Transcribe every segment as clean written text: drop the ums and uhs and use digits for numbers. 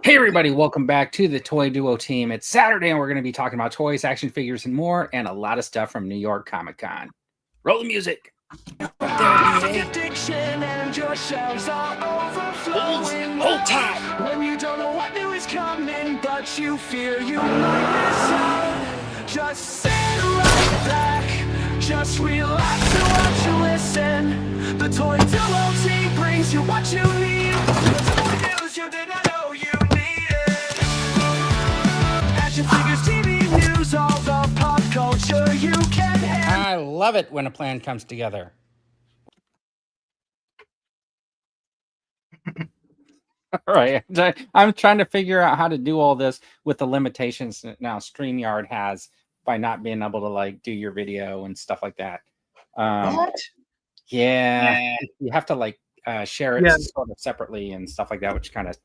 Hey everybody, welcome back to the Toy Duo team. It's Saturday and we're going to be talking about toys, action figures, and more, and a lot of stuff from New York Comic Con. Roll the music. Addiction and your shelves are overflowing. Hold tight. When you don't know what new is coming, but you fear you might miss out. Just sit right back, just relax and watch you listen. The Toy Duo team brings you what you need. The toy news you didn't know you needed. Action figures, TV news, all the pop culture you can handle. I love it when a plan comes together. All right, I'm trying to figure out how to do all this with the limitations that now StreamYard has by not being able to like do your video and stuff like that. What? Yeah, you have to like share it Yeah. sort of separately and stuff like that, which kind of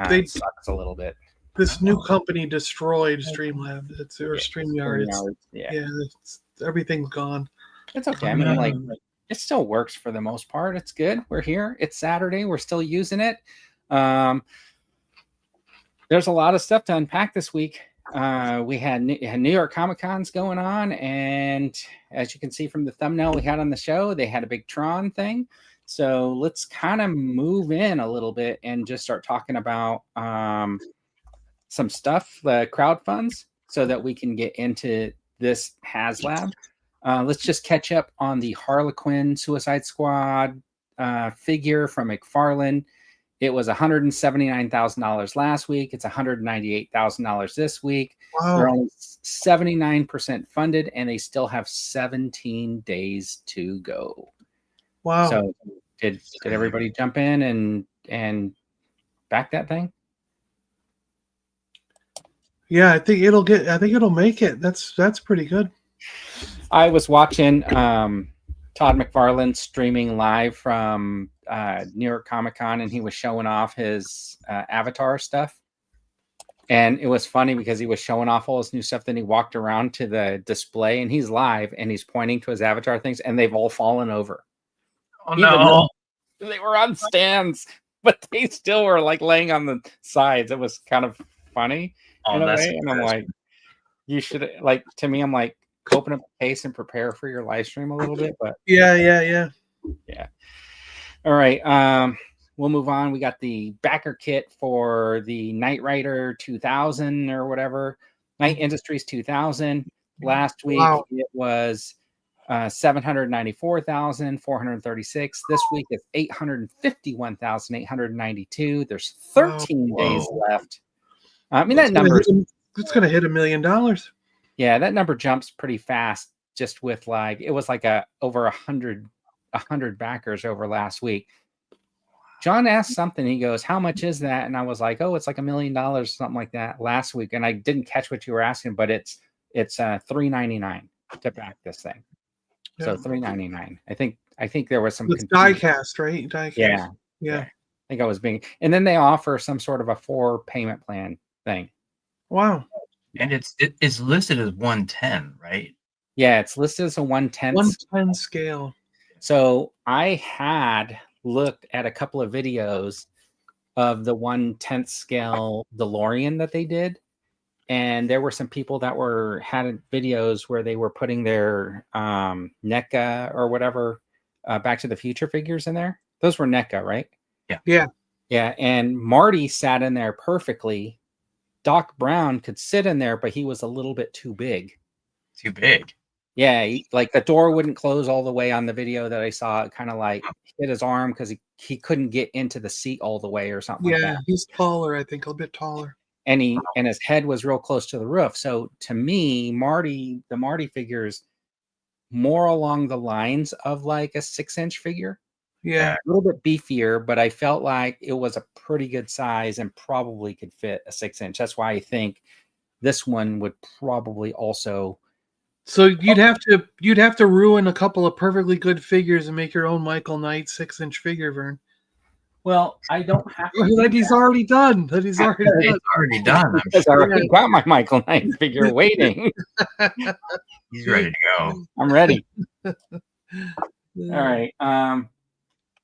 They- sucks a little bit. This new company destroyed Streamlab. It's or StreamYard. Yeah. Everything's gone. It's okay. I mean, like, it still works for the most part. It's good. We're here. It's Saturday. We're still using it. There's a lot of stuff to unpack this week. We had New York Comic Cons going on, and as you can see from the thumbnail we had on the show, they had a big Tron thing. So let's kind of move in a little bit and just start talking about some stuff, the crowd funds, so that we can get into this HasLab. Let's just catch up on the Harlequin Suicide Squad figure from McFarlane. It was $179,000 last week. It's $198,000 this week. Wow. They're only 79% funded, and they still have 17 days to go. Wow. So, did everybody jump in and back that thing? Yeah, I think it'll make it. That's pretty good. I was watching Todd McFarlane streaming live from New York Comic Con, and he was showing off his Avatar stuff. And it was funny because he was showing off all his new stuff. Then he walked around to the display, and he's live, and he's pointing to his Avatar things, and they've all fallen over. Oh no! They were on stands, but they still were like laying on the sides. It was kind of funny in a way. And I'm like, you should like. To me, I'm like, open up the case and prepare for your live stream a little bit. But Yeah. All right. We'll move on. We got the backer kit for the Knight Rider 2000 or whatever. Knight Industries 2000. Last week it was 794,436. This week it's 851,892. There's 13 days left. I mean, that number it's going to hit $1 million. Yeah, that number jumps pretty fast. Just with like, it was like over 100 backers over last week. John asked something. He goes, "How much is that?" And I was like, "Oh, it's like $1 million, something like that." Last week, and I didn't catch what you were asking, but it's $399 to back this thing. Yeah. So $399. I think there was some. It's die cast, right? Die cast. Yeah. I think I was being, and then they offer some sort of a 4 payment plan thing. Wow. And it's listed as 110, right? Yeah, it's listed as a 1/10. 110 scale. So I had looked at a couple of videos of the 1/10 scale DeLorean that they did, and there were some people that had videos where they were putting their NECA or whatever Back to the Future figures in there. Those were NECA, right? Yeah. And Marty sat in there perfectly. Doc Brown could sit in there, but he was a little bit too big. Too big. Yeah, like the door wouldn't close all the way on the video that I saw. It kind of like hit his arm because he couldn't get into the seat all the way or something like that. Yeah, he's taller, I think, a bit taller. And his head was real close to the roof. So to me, the Marty figure is more along the lines of like a 6-inch figure. Yeah. A little bit beefier, but I felt like it was a pretty good size and probably could fit a 6-inch. That's why I think this one would probably also. So you'd have to ruin a couple of perfectly good figures and make your own Michael Knight 6-inch figure, Vern. Well, I don't have to. That he's already done. It's already done. Because I already got my Michael Knight figure waiting. He's ready to go. I'm ready. All right.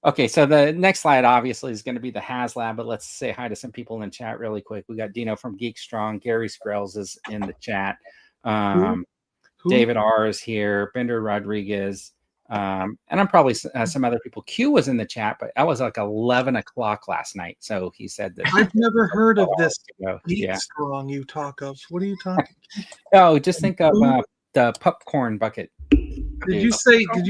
Okay, so the next slide obviously is going to be the HasLab, but let's say hi to some people in chat really quick. We got Dino from Geek Strong, Gary Scrells is in the chat. Who? David R is here, Bender Rodriguez, and I'm probably some other people. Q was in the chat, but that was like 11 o'clock last night. So he said that I've never heard of this Geek yeah. Strong you talk of. What are you talking? Oh, just think of the popcorn bucket. Did you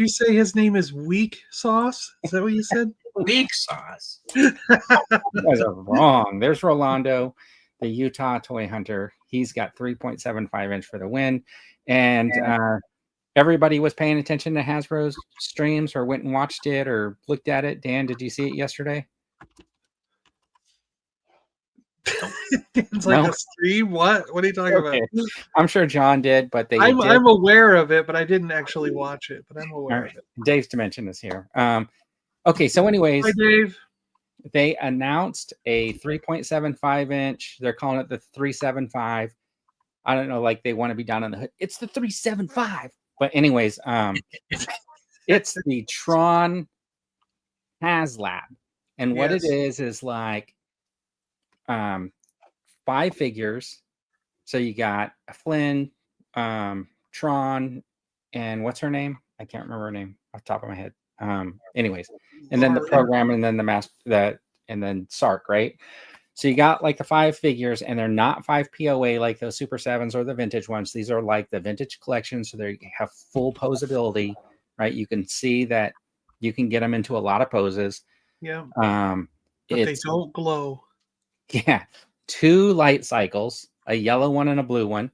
say his name is Weak Sauce? Is that what you said? Weak sauce. You guys are wrong. There's Rolando, the Utah toy hunter. He's got 3.75 inch for the win. And everybody was paying attention to Hasbro's streams or went and watched it or looked at it. Dan, did you see it yesterday? It's like a stream. What are you talking about? I'm sure John did, but I'm aware of it, but I didn't actually watch it. But I'm aware of it. Dave's Dimension is here. Okay, so anyways, hi Dave. They announced a 3.75 inch. They're calling it the 375. I don't know, like they want to be down on the hood. It's the 375. But anyways, it's the TRON HasLab, and what it is like 5 figures. So you got Flynn, Tron, and what's her name? I can't remember her name off the top of my head. Anyways, and then the program, and then and then Sark, right? So you got like the 5 figures, and they're not 5 POA like those Super 7s or the vintage ones. These are like the vintage collection, so they have full posability, right? You can see that you can get them into a lot of poses. Yeah. But they don't glow. Yeah. 2 light cycles, a yellow one and a blue one.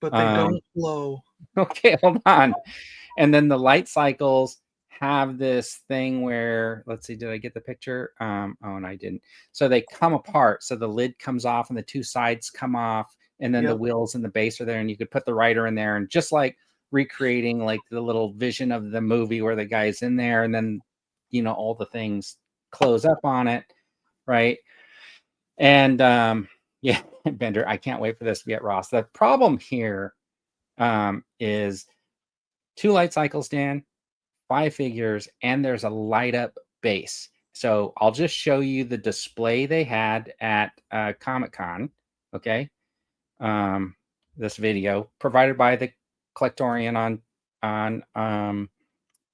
But they don't glow. Okay, hold on. And then the light cycles have this thing where, let's see, did I get the picture? Oh, and I didn't. So they come apart. So the lid comes off and the 2 sides come off, and then the wheels and the base are there, and you could put the rider in there, and just like recreating like the little vision of the movie where the guy's in there, and then, you know, all the things close up on it, right? And yeah, Bender, I can't wait for this to be at Ross. The problem here is 2 light cycles, Dan, 5 figures, and there's a light up base. So I'll just show you the display they had at Comic-Con. Okay. This video provided by the Collectorian on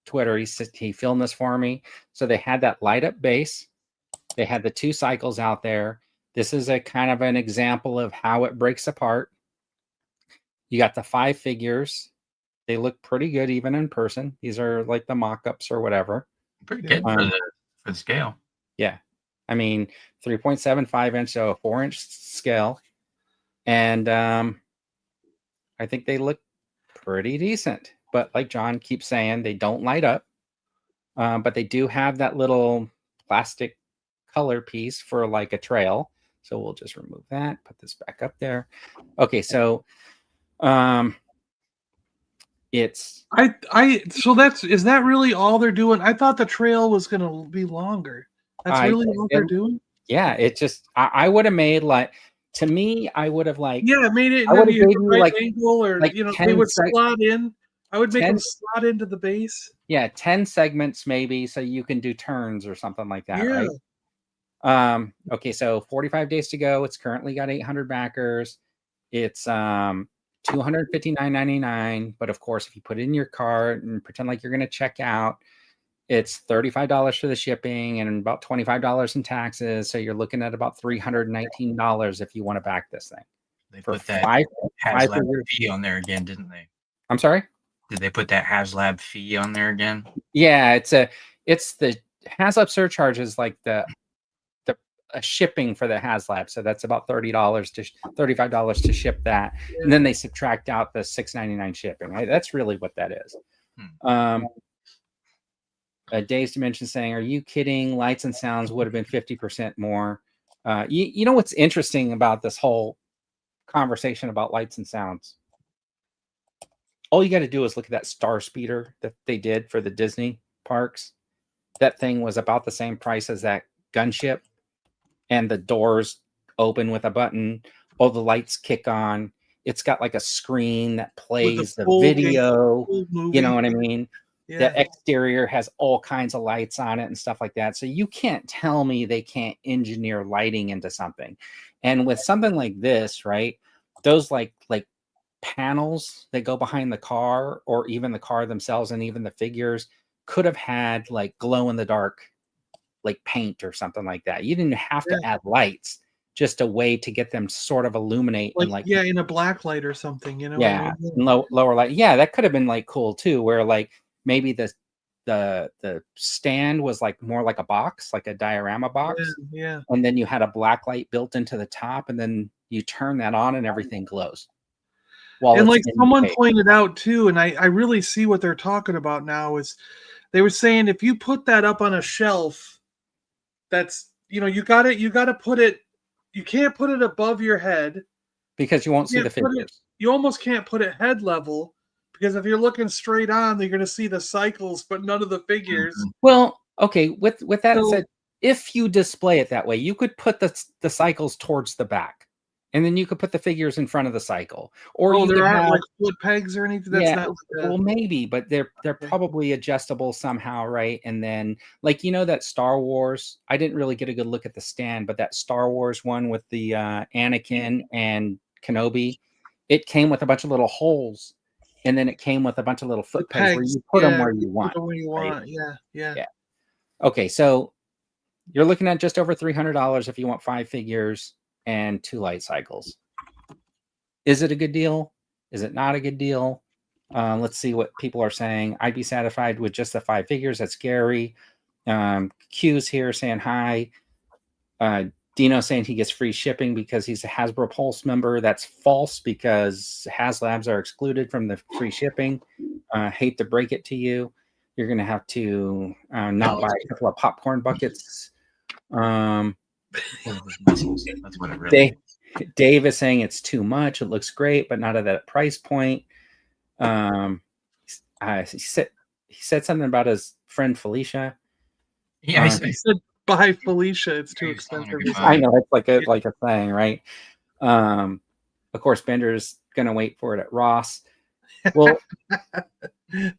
Twitter. He filmed this for me. So they had that light up base. They had the 2 cycles out there. This is a kind of an example of how it breaks apart. You got the 5 figures. They look pretty good even in person. These are like the mock-ups or whatever. Pretty good for the scale. Yeah. I mean, 3.75 inch, so a 4-inch scale. And I think they look pretty decent. But like John keeps saying, they don't light up. But they do have that little plastic color piece for like a trail. So we'll just remove that, put this back up there. Okay, so it's is that really all they're doing? I thought the trail was going to be longer. That's really all they're doing? Yeah, it just I would have made like, to me, I would have like, yeah, made it I would have the right angle, or like you know, they would slot in. I would make them slot into the base. Yeah, 10 segments maybe, so you can do turns or something like that, right? Okay, so 45 days to go. It's currently got 800 backers. It's $259.99, but of course, if you put it in your cart and pretend like you're going to check out, it's $35 for the shipping and about $25 in taxes. So you're looking at about $319 if you want to back this thing. They put that HasLab fee on there again, didn't they? I'm sorry? Did they put that HasLab fee on there again? Yeah, it's the HasLab surcharge is like the shipping for the HasLab, so that's about $35 to ship that, and then they subtract out the $6.99 shipping. Right? That's really what that is. Dave's Dimension saying, "Are you kidding? Lights and sounds would have been 50% more." You know what's interesting about this whole conversation about lights and sounds? All you got to do is look at that Star Speeder that they did for the Disney parks. That thing was about the same price as that gunship, and the doors open with a button. All the lights kick on. It's got like a screen that plays the video. You know what I mean? Yeah. The exterior has all kinds of lights on it and stuff like that. So you can't tell me they can't engineer lighting into something. And with something like this, right? Those like panels that go behind the car, or even the car themselves, and even the figures could have had like glow in the dark, like paint or something like that. You didn't have to add lights, just a way to get them sort of illuminate Like, and like, yeah, in a black light or something, you know what I yeah, mean? lower light. Yeah, that could have been like cool too, where like maybe the stand was like more like a box, like a diorama box, Yeah. and then you had a black light built into the top, and then you turn that on and everything glows. While And it's like in someone the case. pointed out too, and I really see what they're talking about now, is they were saying if you put that up on a shelf, that's, you know, you gotta put it, you can't put it above your head. Because you won't see You the can't put it, figures. you almost can't put it head level, because if you're looking straight on, you're gonna see the cycles, but none of the figures. Mhm. Well, okay, with that So- said, if you display it that way, you could put the cycles towards the back, and then you could put the figures in front of the cycle, or Oh, you there could aren't have, like foot pegs or anything. That's yeah, not like well, maybe, but they're Okay. probably adjustable somehow, right? And then, like, you know, that Star Wars, I didn't really get a good look at the stand, but that Star Wars one with the Anakin and Kenobi, it came with a bunch of little holes, and then it came with a bunch of little the foot pegs where pegs. you put them Yeah, where you put want. them where you right? want. Yeah. Yeah. Okay, so you're looking at just over $300 if you want 5 figures and 2 light cycles. Is it a good deal? Is it not a good deal? Let's see what people are saying. I'd be satisfied with just the 5 figures. That's Gary. Q's here saying hi. Dino saying he gets free shipping because he's a Hasbro Pulse member. That's false, because HasLabs are excluded from the free shipping. Hate to break it to you. You're going to have to not buy a couple of popcorn buckets. Because of his muscles. That's what it really is. Dave is saying it's too much. It looks great, but not at that price point. He said something about his friend Felicia. Yeah, I said buy Felicia. It's too He's telling her expensive. goodbye. I know it's like a thing, right? Of course, Bender's gonna wait for it at Ross. Well, Be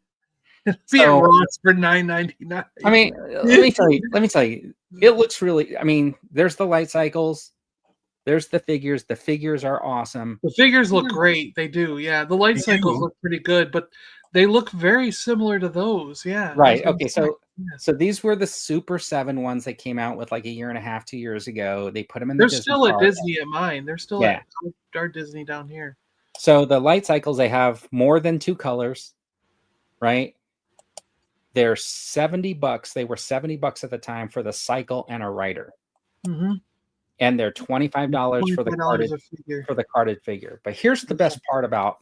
at so- Ross for $9.99. I mean, let me tell you, it looks really. I mean, there's the light cycles, there's the figures. The figures are awesome. The figures look great. They do. Yeah, the light They cycles do. look pretty good, but they look very similar to those. Yeah. Right. That's what Okay. I'm saying. So these were the Super 7 ones that came out with like a year and a half, 2 years ago. They put them in the They're Disney still at park. Disney at mine. They're still Yeah. at our Disney down here. So the light cycles, they have more than 2 colors, right? They're $70. They were $70 at the time for the cycle and a rider, Mm-hmm. and they're $25 for the $25 a figure. carded figure. But here's the best part about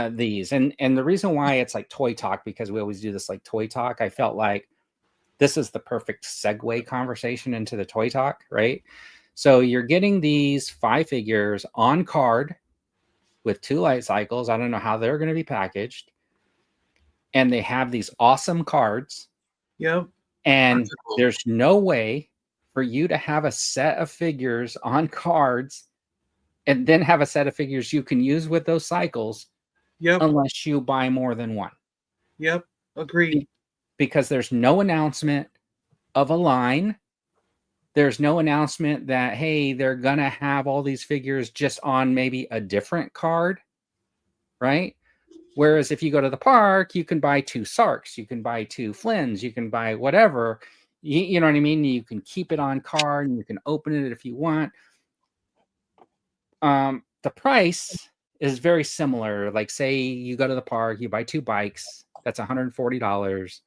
these, and the reason why it's like toy talk, because we always do this like toy talk. I felt like this is the perfect segue conversation into the toy talk, right? So you're getting these 5 figures on card with 2 light cycles. I don't know how they're going to be packaged. And they have these awesome cards. Yep. And That's cool. there's no way for you to have a set of figures on cards and then have a set of figures you can use with those cycles Yep. unless you buy more than one. Yep. Agreed. Because there's no announcement of a line. There's no announcement that, hey, they're going to have all these figures just on maybe a different card, right? Whereas if you go to the park, you can buy 2 Sarks, you can buy 2 Flynns, you can buy whatever. You know what I mean? You can keep it on card and you can open it if you want. The price is very similar. Like, say you go to the park, you buy 2 bikes, that's $140.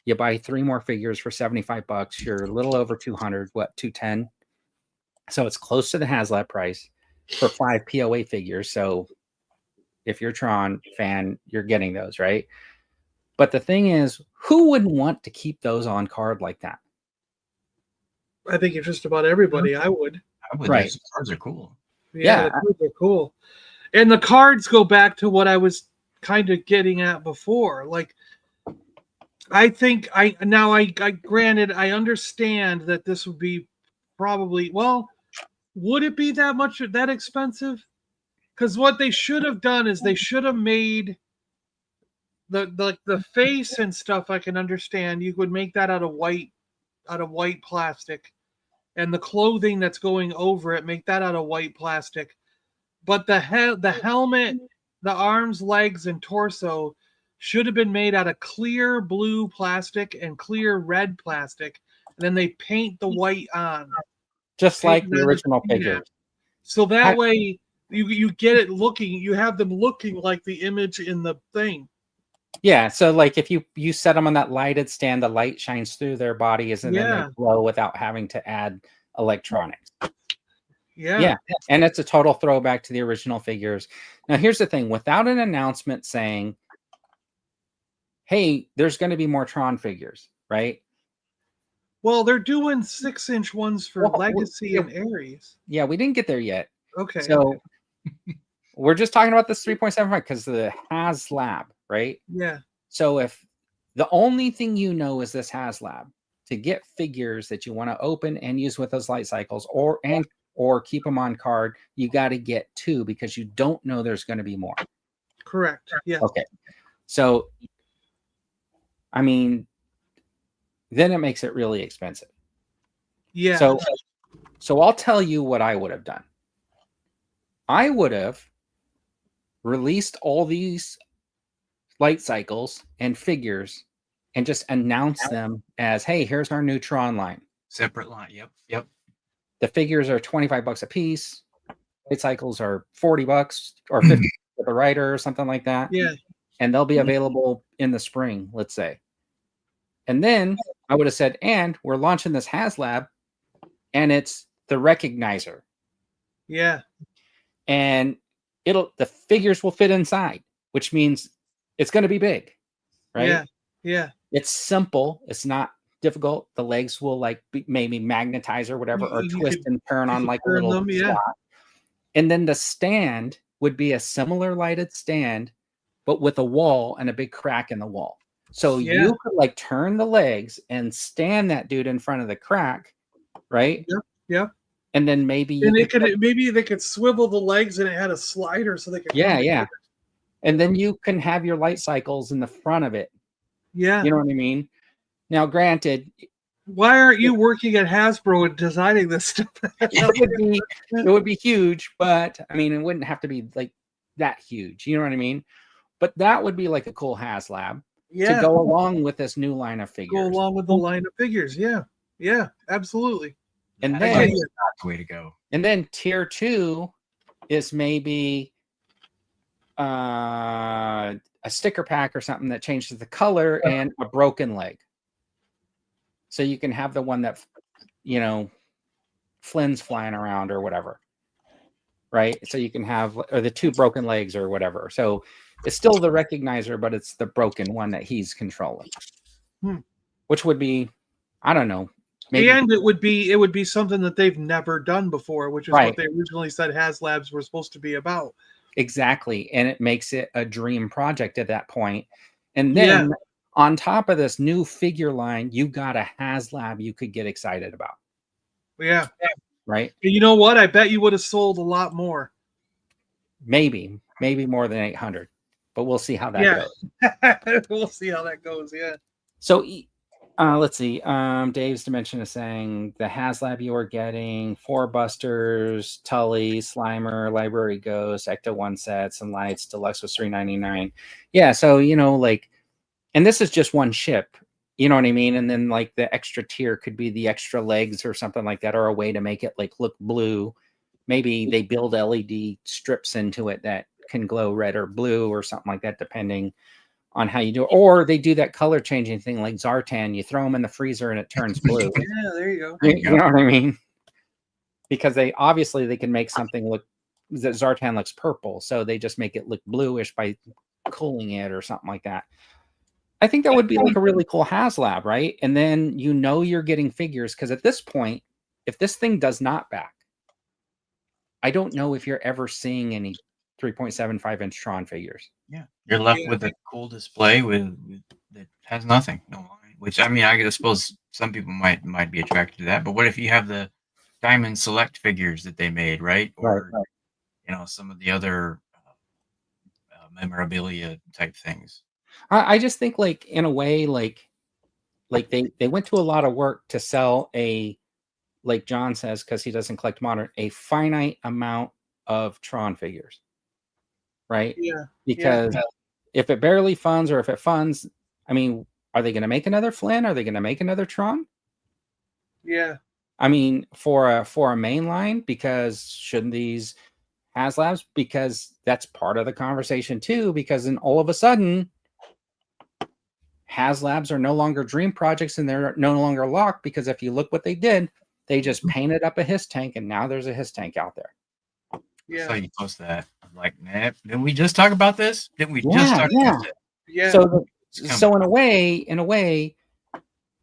You buy 3 more figures for $75. You're a little over 200, what, 210? So it's close to the HasLab price for 5 POA figures. So if you're a Tron fan, you're getting those, right? But the thing is, who wouldn't want to keep those on card like that? I think it's just about everybody. I would. I would. Right. Those cards are cool. Yeah, Yeah. the cards are cool. And the cards go back to what I was kind of getting at before. Like, I think I granted, I understand that this would be probably, well, would it be that expensive? Because what they should have done is they should have made the face and stuff I can understand. You would make that out of white plastic, and the clothing that's going over it, make that out of white plastic. But the helmet, the arms, legs, and torso should have been made out of clear blue plastic and clear red plastic, and then they paint the white on, just like the original figure. So that way you get it looking, you have them looking like the image in the thing. Yeah, so like if you set them on that lighted stand, the light shines through their bodies and then they glow without having to add electronics. Yeah, and it's a total throwback to the original figures. Now, here's the thing. Without an announcement saying, hey, there's going to be more Tron figures, right? Well, they're doing 6-inch ones for Legacy and Ares. Yeah, we didn't get there yet. Okay. So we're just talking about this 3.75 because of the HasLab, right? Yeah. So if the only thing you know is this HasLab, to get figures that you want to open and use with those light cycles or keep them on card, you got to get 2 because you don't know there's going to be more. Correct. Yeah. Okay. So, I mean, then it makes it really expensive. Yeah. So I'll tell you what I would have done. I would have released all these light cycles and figures and just announced them as, hey, here's our new Tron line. Separate line. Yep. The figures are $25 a piece. Light cycles are $40 or $50 for the writer or something like that. Yeah. And they'll be available in the spring, let's say. And then I would have said, and we're launching this HasLab, and it's the recognizer. Yeah. And the figures will fit inside, which means it's going to be big, right? Yeah. Yeah. It's simple. It's not difficult. The legs will like maybe magnetize or whatever, or twist and turn on like a little slot. And then the stand would be a similar lighted stand, but with a wall and a big crack in the wall. So you could like turn the legs and stand that dude in front of the crack, right? Yep. And then maybe maybe they could swivel the legs and it had a slider so they could. Yeah. And then you can have your light cycles in the front of it. Yeah. You know what I mean? Now, granted, why aren't you working at Hasbro and designing this stuff? it would be huge, but I mean, it wouldn't have to be like that huge. You know what I mean? But that would be like a cool HasLab to go along with this new line of figures. Go along with the line of figures. Yeah, absolutely. And then that's the way to go. And then tier 2 is maybe a sticker pack or something that changes the color and a broken leg. So you can have the one that, Flynn's flying around or whatever. Right? So you can have, or the 2 broken legs or whatever. So it's still the recognizer, but it's the broken one that he's controlling. Which would be, I don't know. Maybe. And it would be something that they've never done before, which is what they originally said HasLabs were supposed to be about. Exactly. And it makes it a dream project at that point. And then on top of this new figure line, you got a HasLab you could get excited about. Yeah. Right. And you know what? I bet you would have sold a lot more. Maybe more than 800, but we'll see how that goes. We'll see how that goes. Yeah. So let's see. Dave's Dimension is saying the HasLab you are getting 4 Busters, Tully, Slimer, Library Ghost, Ecto 1 sets, and lights. Deluxe was $3.99. Yeah, so and this is just one ship. You know what I mean? And then like the extra tier could be the extra legs or something like that, or a way to make it like look blue. Maybe they build LED strips into it that can glow red or blue or something like that, depending on how you do it. Or they do that color changing thing like Zartan. You throw them in the freezer and it turns blue. Yeah, there you go. You know what I mean? Because they can make something look that Zartan looks purple. So they just make it look bluish by cooling it or something like that. I think that would be like a really cool HasLab, right? And then you're getting figures, because at this point, if this thing does not back, I don't know if you're ever seeing any 3.75-inch Tron figures. Yeah, you're left with a cool display that has nothing, no line. Which, I mean, I suppose some people might be attracted to that. But what if you have the Diamond Select figures that they made, right? Or some of the other memorabilia type things. I just think like in a way, like they went to a lot of work to sell a, like John says, because he doesn't collect modern, a finite amount of Tron figures, right? Yeah. Because if it barely funds, or if it funds, I mean, are they going to make another Flynn? Are they going to make another Tron? Yeah. I mean, for a main line, because shouldn't these HasLabs? Because that's part of the conversation too. Because then all of a sudden, HasLabs are no longer dream projects, and they're no longer locked. Because if you look what they did, they just painted up a HISS tank, and now there's a HISS tank out there. Yeah. So you post that. I'm like, nah, didn't we just talk about this? Didn't we just Yeah, talk yeah. about it? Yeah. So in a way,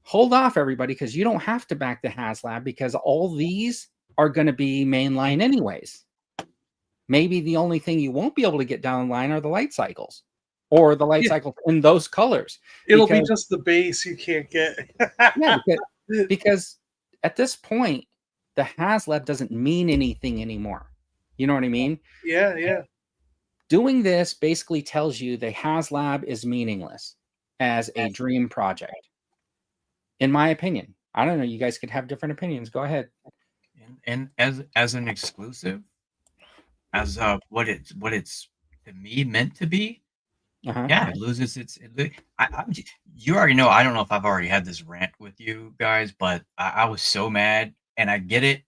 hold off everybody, because you don't have to back the HasLab, because all these are going to be mainline anyways. Maybe the only thing you won't be able to get down the line are the light cycles, or the light cycles in those colors. It'll be just the base you can't get. Yeah, because at this point, the HasLab doesn't mean anything anymore. You know what I mean? Yeah, yeah. Doing this basically tells you the HasLab is meaningless as a dream project, in my opinion. I don't know. You guys could have different opinions. Go ahead. And as an exclusive, as what it's to me meant to be, yeah, it loses its. You already know. I don't know if I've already had this rant with you guys, but I was so mad, and I get it.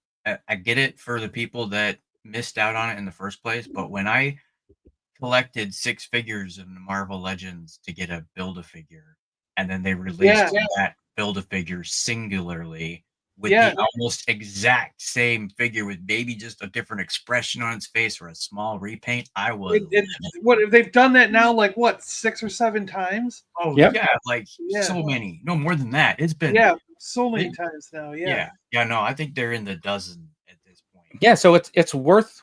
I get it for the people that missed out on it in the first place. But when I collected 6 figures of the Marvel Legends to get a Build-A-Figure, and then they released that Build-A-Figure singularly with the almost exact same figure with maybe just a different expression on its face or a small repaint, I was what if they've done that now, like what, 6 or 7 times? Oh yeah, like so many. No, more than that. It's been so many times now. Yeah. No, I think they're in the dozen at this point. Yeah, so it's worth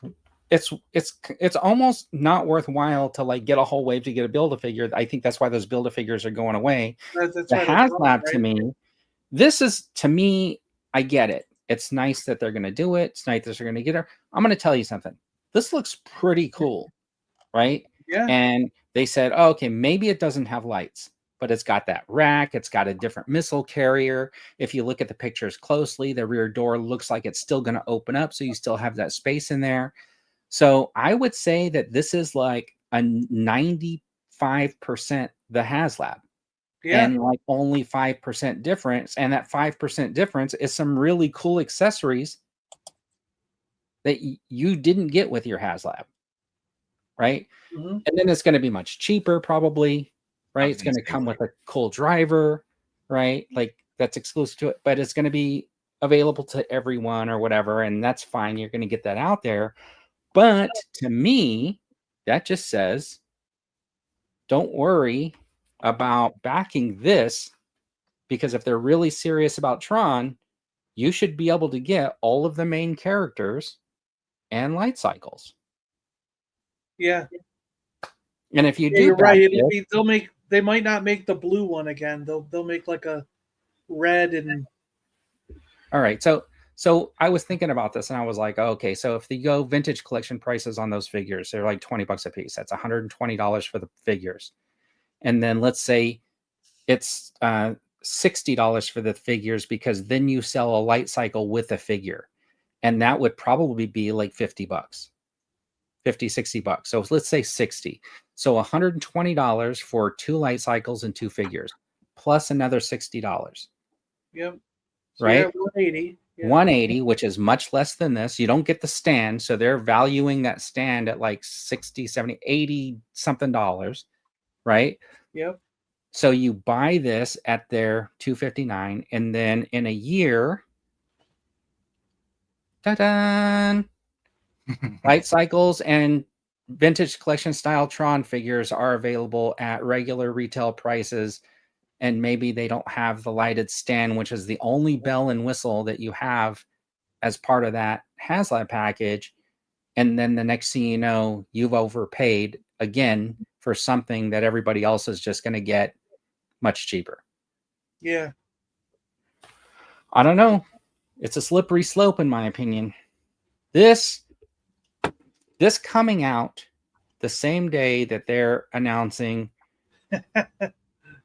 it's almost not worthwhile to like get a whole wave to get a Build-A-Figure. I think that's why those Build-A-Figures are going away. That's the HasLab, to me, this is, to me, I get it. It's nice that they're going to do it. It's nice that they're going to get her. I'm going to tell you something. This looks pretty cool, right? Yeah. And they said, oh, okay, maybe it doesn't have lights, but it's got that rack. It's got a different missile carrier. If you look at the pictures closely, the rear door looks like it's still going to open up, so you still have that space in there. So I would say that this is like a 95% the HasLab. Yeah. And like only 5% difference. And that 5% difference is some really cool accessories that you didn't get with your HasLab. Right. Mm-hmm. And then it's going to be much cheaper, probably. Right. It's going to come with a cool driver. Right. Like that's exclusive to it, but it's going to be available to everyone or whatever. And that's fine. You're going to get that out there. But to me, that just says, don't worry about backing this, because if they're really serious about Tron, you should be able to get all of the main characters and light cycles. Yeah. And if you do, you're right. They might not make the blue one again. They'll make like a red and. All right. So I was thinking about this, and I was like, oh, okay, so if you go vintage collection prices on those figures, they're like $20 a piece. That's $120 for the figures. And then let's say it's $60 for the figures, because then you sell a light cycle with a figure. And that would probably be like $50, $60. So let's say 60. So $120 for 2 light cycles and 2 figures, plus another $60. Yep. So right? 180. Yeah. 180, which is much less than this. You don't get the stand. So they're valuing that stand at like 60, 70, 80 something dollars. Right? Yep. So you buy this at their $259, and then in a year, ta-da, light cycles and vintage collection style Tron figures are available at regular retail prices, and maybe they don't have the lighted stand, which is the only bell and whistle that you have as part of that HasLab package. And then the next thing you know, you've overpaid again for something that everybody else is just going to get much cheaper. Yeah. I don't know. It's a slippery slope, in my opinion. This coming out the same day that they're announcing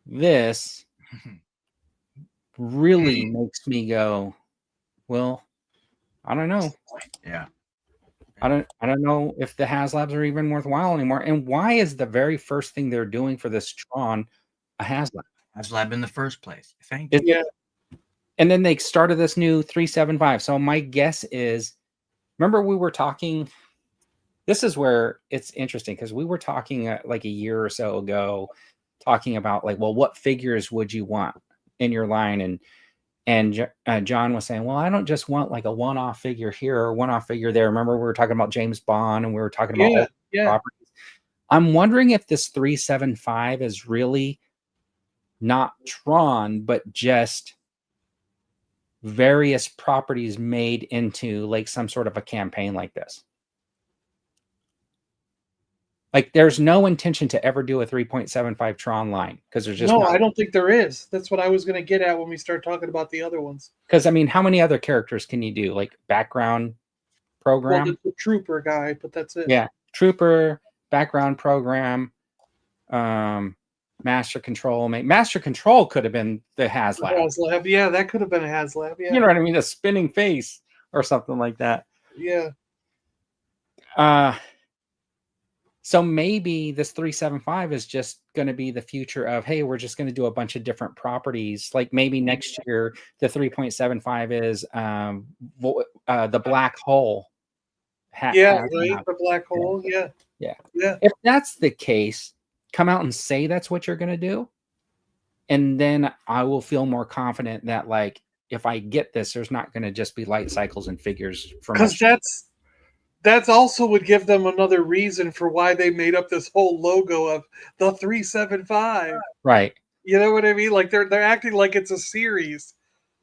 This really makes me go, well, I don't know. Yeah. I don't know if the HasLabs are even worthwhile anymore. And why is the very first thing they're doing for this Tron a HasLab? HasLab in the first place. Thank Is you. it- And then they started this new 375. So my guess is, remember we were talking, this is where it's interesting because we were talking like a year or so ago, talking about like, well, what figures would you want in your line? And John was saying, well, I don't just want like a one-off figure here or one-off figure there. Remember we were talking about James Bond and we were talking about all properties. I'm wondering if this 375 is really not Tron, but just various properties made into like some sort of a campaign like this. Like there's no intention to ever do a 3.75 Tron line because there's just I don't think there is. That's what I was going to get at when we start talking about the other ones. Because I mean, how many other characters can you do? Like background program? Well, the trooper guy, but that's it. Yeah, trooper, background program, master control. Master control could have been the HasLab. Yeah, that could have been a HasLab. Yeah, you know what I mean? A spinning face or something like that. Yeah. So maybe this 375 is just going to be the future of, hey, we're just going to do a bunch of different properties. Like maybe next year, the 3.75 is the black hole. The black hole. Yeah. If that's the case, come out and say that's what you're going to do. And then I will feel more confident that, like, if I get this, there's not going to just be light cycles and figures. Because that's also would give them another reason for why they made up this whole logo of the 375. Right. You know what I mean? Like they're acting like it's a series.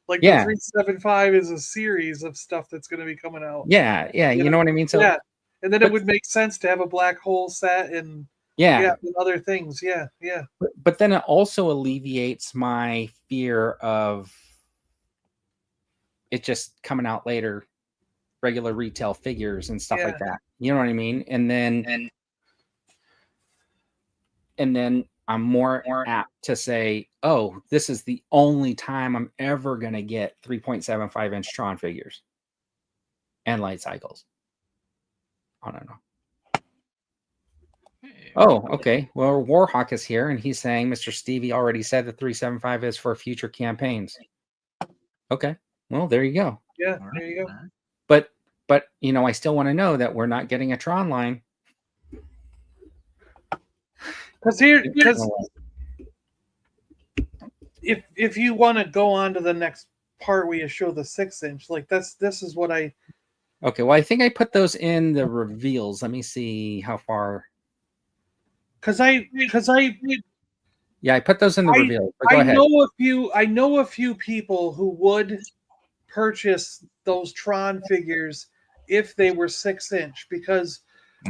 Like the 375 is a series of stuff that's going to be coming out. Yeah. You know what I mean? So and then it would make sense to have a black hole set and and other things. Yeah. But then it also alleviates my fear of it just coming out later. Regular retail figures and stuff like that. You know what I mean? And then I'm more apt to say, oh, this is the only time I'm ever going to get 3.75 inch Tron figures and light cycles. I don't know. Oh, okay. Well, Warhawk is here and he's saying Mr. Stevie already said the 375 is for future campaigns. Okay. Well, there you go. Yeah, there you go. But you know, I still want to know that we're not getting a Tron line. Because if you want to go on to the next part where you show the 6-inch, like this is what I. Okay, well, I think I put those in the reveals. Let me see how far. Because I put those in the reveals. But go ahead. I know a few people who would purchase those Tron figures if they were 6-inch, because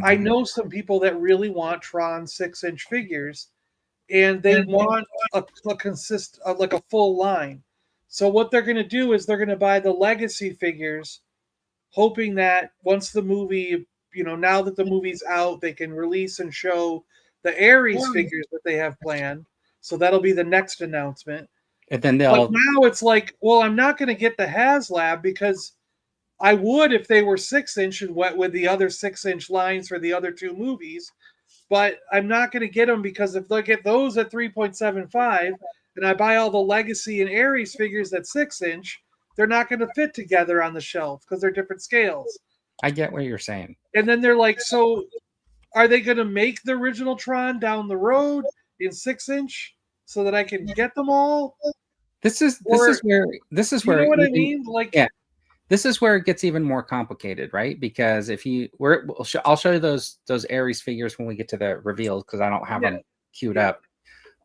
I know some people that really want Tron 6-inch figures and they want like a full line. So what they're going to do is they're going to buy the legacy figures, hoping that once the movie, now that the movie's out, they can release and show the Ares figures that they have planned. So that'll be the next announcement. And then but now it's like, well, I'm not going to get the HasLab because I would if they were 6-inch and went with the other 6-inch lines for the other two movies. But I'm not going to get them because if they get those at 3.75 and I buy all the Legacy and Ares figures at 6-inch, they're not going to fit together on the shelf because they're different scales. I get what you're saying. And then they're like, so are they going to make the original Tron down the road in 6-inch so that I can get them all? This is where you know what I mean? Like, this is where it gets even more complicated, right? Because I'll show you those Ares figures when we get to the reveals because I don't have them queued up.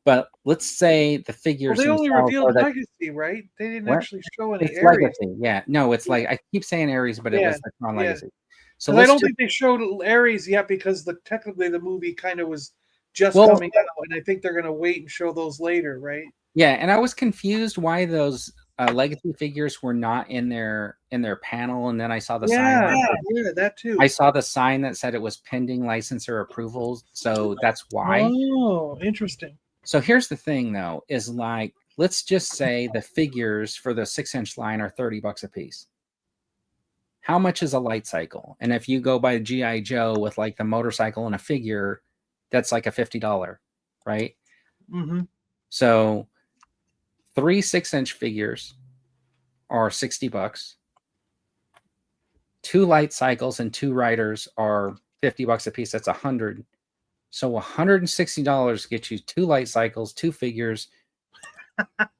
But let's say the figures. Well, they only revealed Legacy, right? They didn't actually show any Ares. Legacy. Yeah, no, it's like I keep saying Ares, but it was the Tron Legacy. So I don't think they showed Ares yet because technically the movie kind of was just coming out, and I think they're going to wait and show those later, right? Yeah, and I was confused why those Legacy figures were not in their panel, and then I saw the sign. Yeah, that too. I saw the sign that said it was pending licensor approvals, so that's why. Oh, interesting. So here's the thing, though, is like, let's just say the figures for the 6-inch line are $30 a piece. How much is a light cycle? And if you go by GI Joe with like the motorcycle and a figure, that's like a $50, right? Mm-hmm. So 3 6-inch figures are $60. 2 light cycles and 2 riders are $50 a piece. That's $100. So $160 gets you 2 light cycles, 2 figures,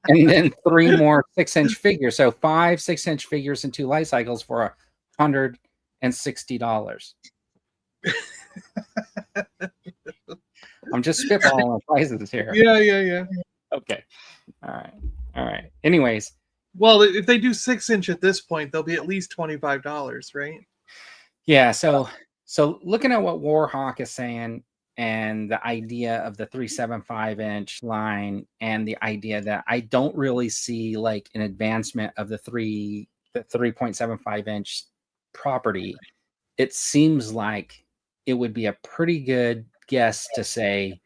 and then 3 more 6-inch figures. So 5 6-inch figures and 2 light cycles for $160. I'm just spitballing prices here. Yeah. Okay. All right. Anyways. Well, if they do 6-inch at this point, they'll be at least $25, right? Yeah. So looking at what Warhawk is saying, and the idea of the 3.75-inch line, and the idea that I don't really see like an advancement of the 3.75-inch property, it seems like it would be a pretty good guess to say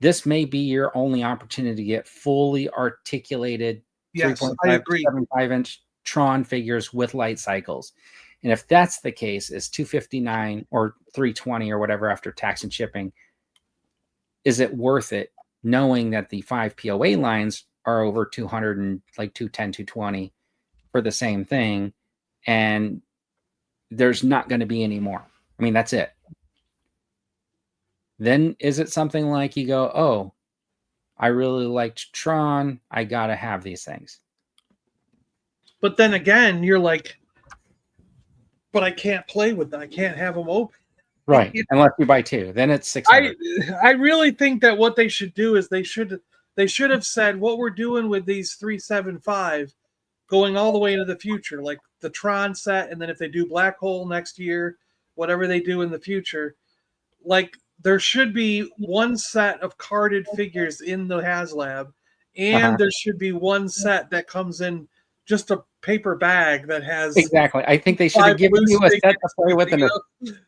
this may be your only opportunity to get fully articulated 3.75-inch Tron figures with light cycles. And if that's the case, is $259 or $320 or whatever after tax and shipping, is it worth it, knowing that the 5 POA lines are over 200 and like 210, 220 for the same thing, and there's not going to be any more? I mean, that's it. Then is it something like you go, oh, I really liked Tron, I got to have these things. But then again, you're like, but I can't play with them. I can't have them open. Right. Unless you buy 2. Then it's $600. I really think that what they should do is they should have said what we're doing with these 375 going all the way into the future, like the Tron set, and then if they do Black Hole next year, whatever they do in the future, like there should be one set of carded figures in the HasLab, and there should be one set that comes in just a paper bag that has exactly. I think they should have given you a set to play with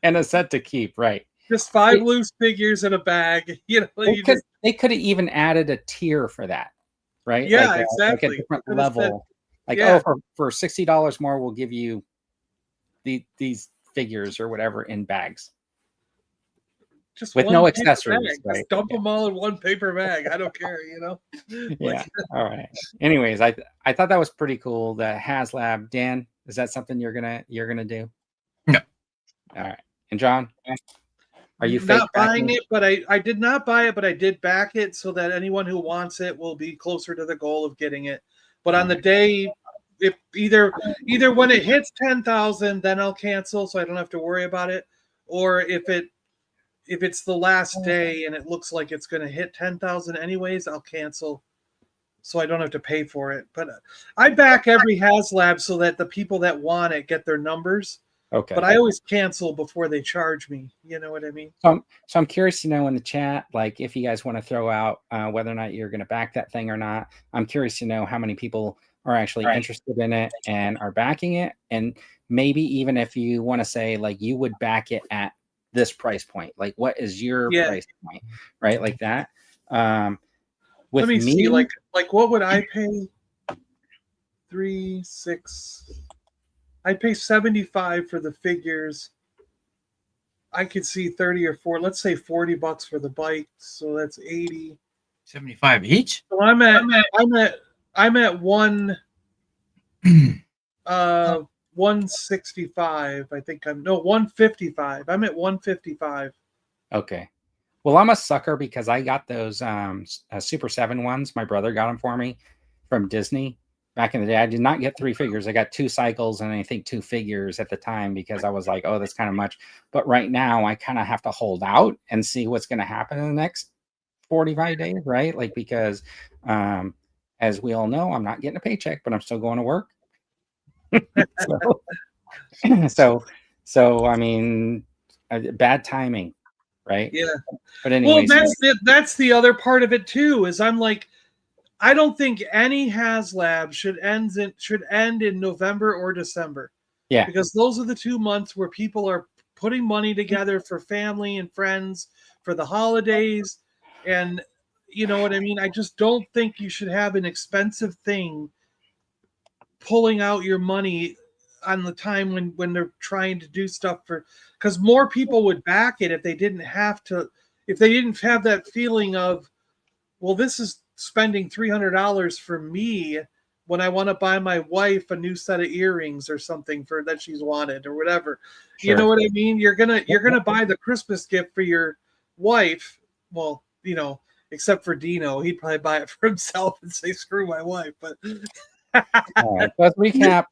and a set to keep, right? Just 5 loose figures in a bag. You know, they could have even added a tier for that, right? Yeah, like exactly. Like a different level. For $60 more, we'll give you these figures or whatever in bags. Just with no accessories, right? Just dump them all in one paper bag. I don't care, you know. Yeah. All right. Anyways, I thought that was pretty cool. The HasLab. Dan, is that something you're gonna do? No. All right. And John, are you not buying it? But I did not buy it, but I did back it so that anyone who wants it will be closer to the goal of getting it. But on the day, if either when it hits 10,000, then I'll cancel, so I don't have to worry about it. Or if it's the last day and it looks like it's going to hit 10,000 anyways, I'll cancel so I don't have to pay for it. But I back every HasLab so that the people that want it get their numbers. Okay. But I always cancel before they charge me. You know what I mean? So I'm curious to know in the chat, like if you guys want to throw out whether or not you're going to back that thing or not. I'm curious to know how many people are actually interested in it and are backing it. And maybe even if you want to say like you would back it at this price point, like what is your price point, right? Like that. With Let me see, like what would I pay? 3, 6. I'd pay $75 for the figures. I could see 30 or 40. Let's say $40 for the bike, so that's 80. 75 each. So I'm at 165. I think 155. I'm at 155. Okay. Well, I'm a sucker because I got those Super 7 ones. My brother got them for me from Disney back in the day. I did not get 3 figures. I got 2 cycles and I think 2 figures at the time because I was like, oh, that's kind of much. But right now I kind of have to hold out and see what's going to happen in the next 45 days, right? Like, because as we all know, I'm not getting a paycheck, but I'm still going to work. so I mean, bad timing, right? Yeah. But anyways, well, that's the other part of it too. Is I'm like, I don't think any HasLab should end in November or December. Yeah, because those are the 2 months where people are putting money together for family and friends for the holidays, and You know what I mean? I just don't think you should have an expensive thing pulling out your money on the time when they're trying to do stuff for, because more people would back it if they didn't have that feeling of, well, this is spending $300 for me when I want to buy my wife a new set of earrings or something for that she's wanted or whatever. Sure. You know what I mean? You're gonna buy the Christmas gift for your wife. Well, you know, except for Dino, he'd probably buy it for himself and say, "Screw my wife." But All right, let's recap.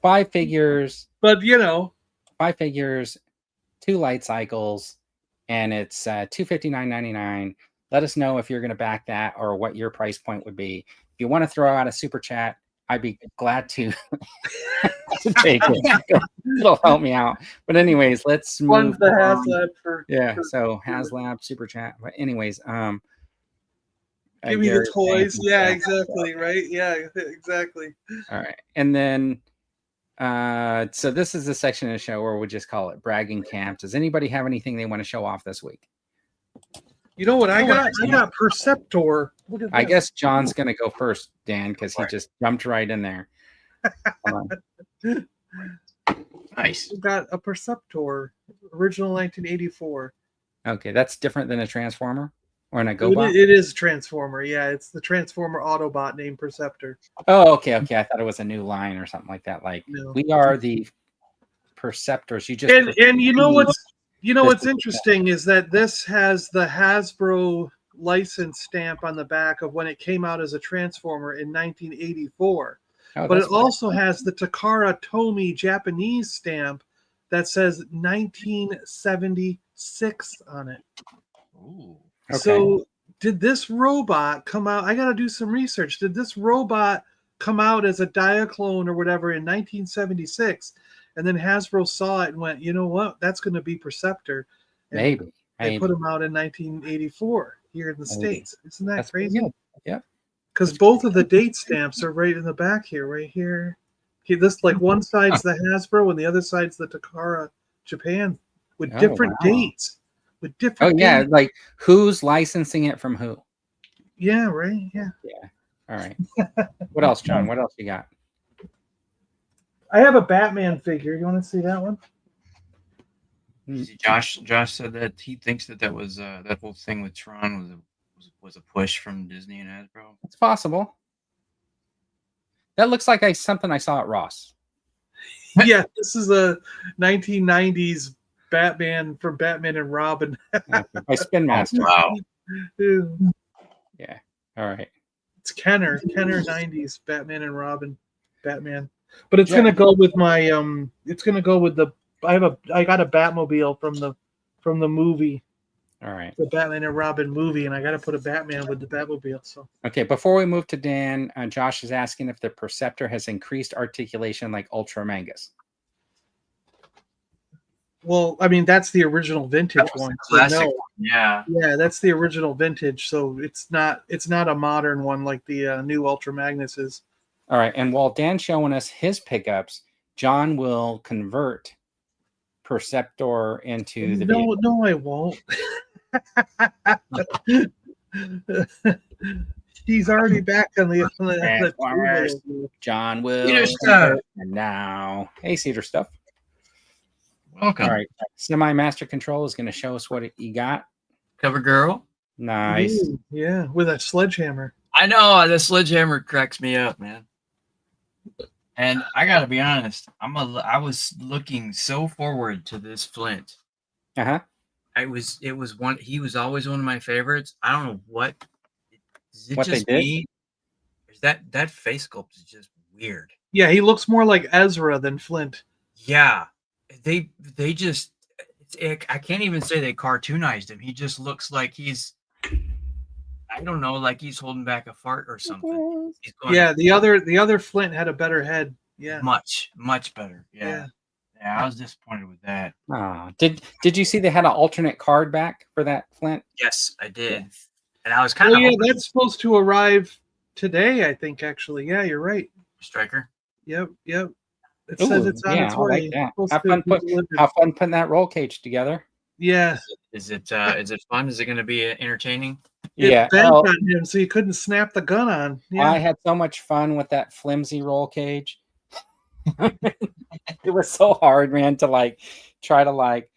5 figures. but you know, 5 figures, 2 light cycles, and it's $259.99. Let us know if you're going to back that or what your price point would be. If you want to throw out a super chat, I'd be glad to, to take it. It'll help me out. But anyways, let's one's move the on. HasLab for So HasLab super chat. But anyways, give me the Gary's saying toys. some Yeah, stuff. exactly. Right. Yeah, exactly. All right, and then so this is the section of the show where we just call it bragging camp. Does anybody have anything they want to show off this week? You know what I got? I got Perceptor. Look at I this. guess John's going to go first, Dan, because he just jumped right in there. Nice. I got a Perceptor, original 1984. Okay, that's different than a Transformer or an GoBot. It is a Transformer. Yeah, it's the Transformer Autobot named Perceptor. Oh, okay. I thought it was a new line or something like that. Like No. we are the Perceptors. You just And you know what's interesting is that this has the Hasbro license stamp on the back of when it came out as a Transformer in 1984. Oh, But it that's also has the Takara Tomy Japanese stamp that says 1976 on it. Ooh. Okay. So did this robot come out? I got to do some research. Did this robot come out as a Diaclone or whatever in 1976? And then Hasbro saw it and went, you know what? That's going to be Perceptor. And maybe. they put him out in 1984 here in the States. Isn't that That's pretty crazy? good. Yep. Because both of the date stamps are right in the back here, right here. This like one side's the Hasbro and the other side's the Takara Japan with Oh, different wow. dates. With Oh different yeah, dates. like who's licensing it from who? Yeah, right. Yeah. All right. What else, John? What else you got? I have a Batman figure. You want to see that one? Josh said that he thinks that was that whole thing with Tron was a push from Disney and Hasbro. It's possible. That looks like something I saw at Ross. Yeah, this is a 1990s Batman from Batman and Robin. By Spin Master. Wow. Yeah. All right. It's Kenner 90s Batman and Robin Batman. But it's gonna go with my it's gonna go with the I got a Batmobile from the movie. All right. The Batman and Robin movie, and I gotta put a Batman with the Batmobile. So Okay, before we move to Dan, Josh is asking if the Perceptor has increased articulation like Ultra Mangus. well, I mean that's the original vintage one. So Classic. no. Yeah. Yeah, that's the original vintage. So it's not a modern one like the new Ultra Magnus is. All right, and while Dan's showing us his pickups, John will convert Perceptor into the vehicle. No, I won't. He's already back on the Transformers. John will Cedar Stuff. convert. And now, hey, Cedar Stuff. Welcome. All right, Semi Master Control is going to show us what you got. Cover girl. Nice. Ooh, yeah, with a sledgehammer. I know the sledgehammer cracks me up, man. And I gotta be honest, I was looking so forward to this Flint. Uh-huh. He was always one of my favorites. I don't know what. Is it What just they did? me? Is that face sculpt is just weird. Yeah, he looks more like Ezra than Flint. Yeah, they just. I can't even say they cartoonized him. He just looks like he's. I don't know, like he's holding back a fart or something. He's going, Yeah, the other Flint had a better head. Yeah. much better. Yeah, I was disappointed with that. Oh, did you see they had an alternate card back for that Flint? Yes, I did, and I was kind Oh of yeah, that's supposed to arrive today, I think. Actually, yeah, you're right. Striker. Yep. It Ooh, says it's on its I way. like that. Supposed Have to fun, be delivered. have fun putting that roll cage together. Yeah. Is it fun? Is it going to be entertaining? Yeah. bent Oh, on him, so you couldn't snap the gun on. Yeah. I had so much fun with that flimsy roll cage. It was so hard, man, to like try to like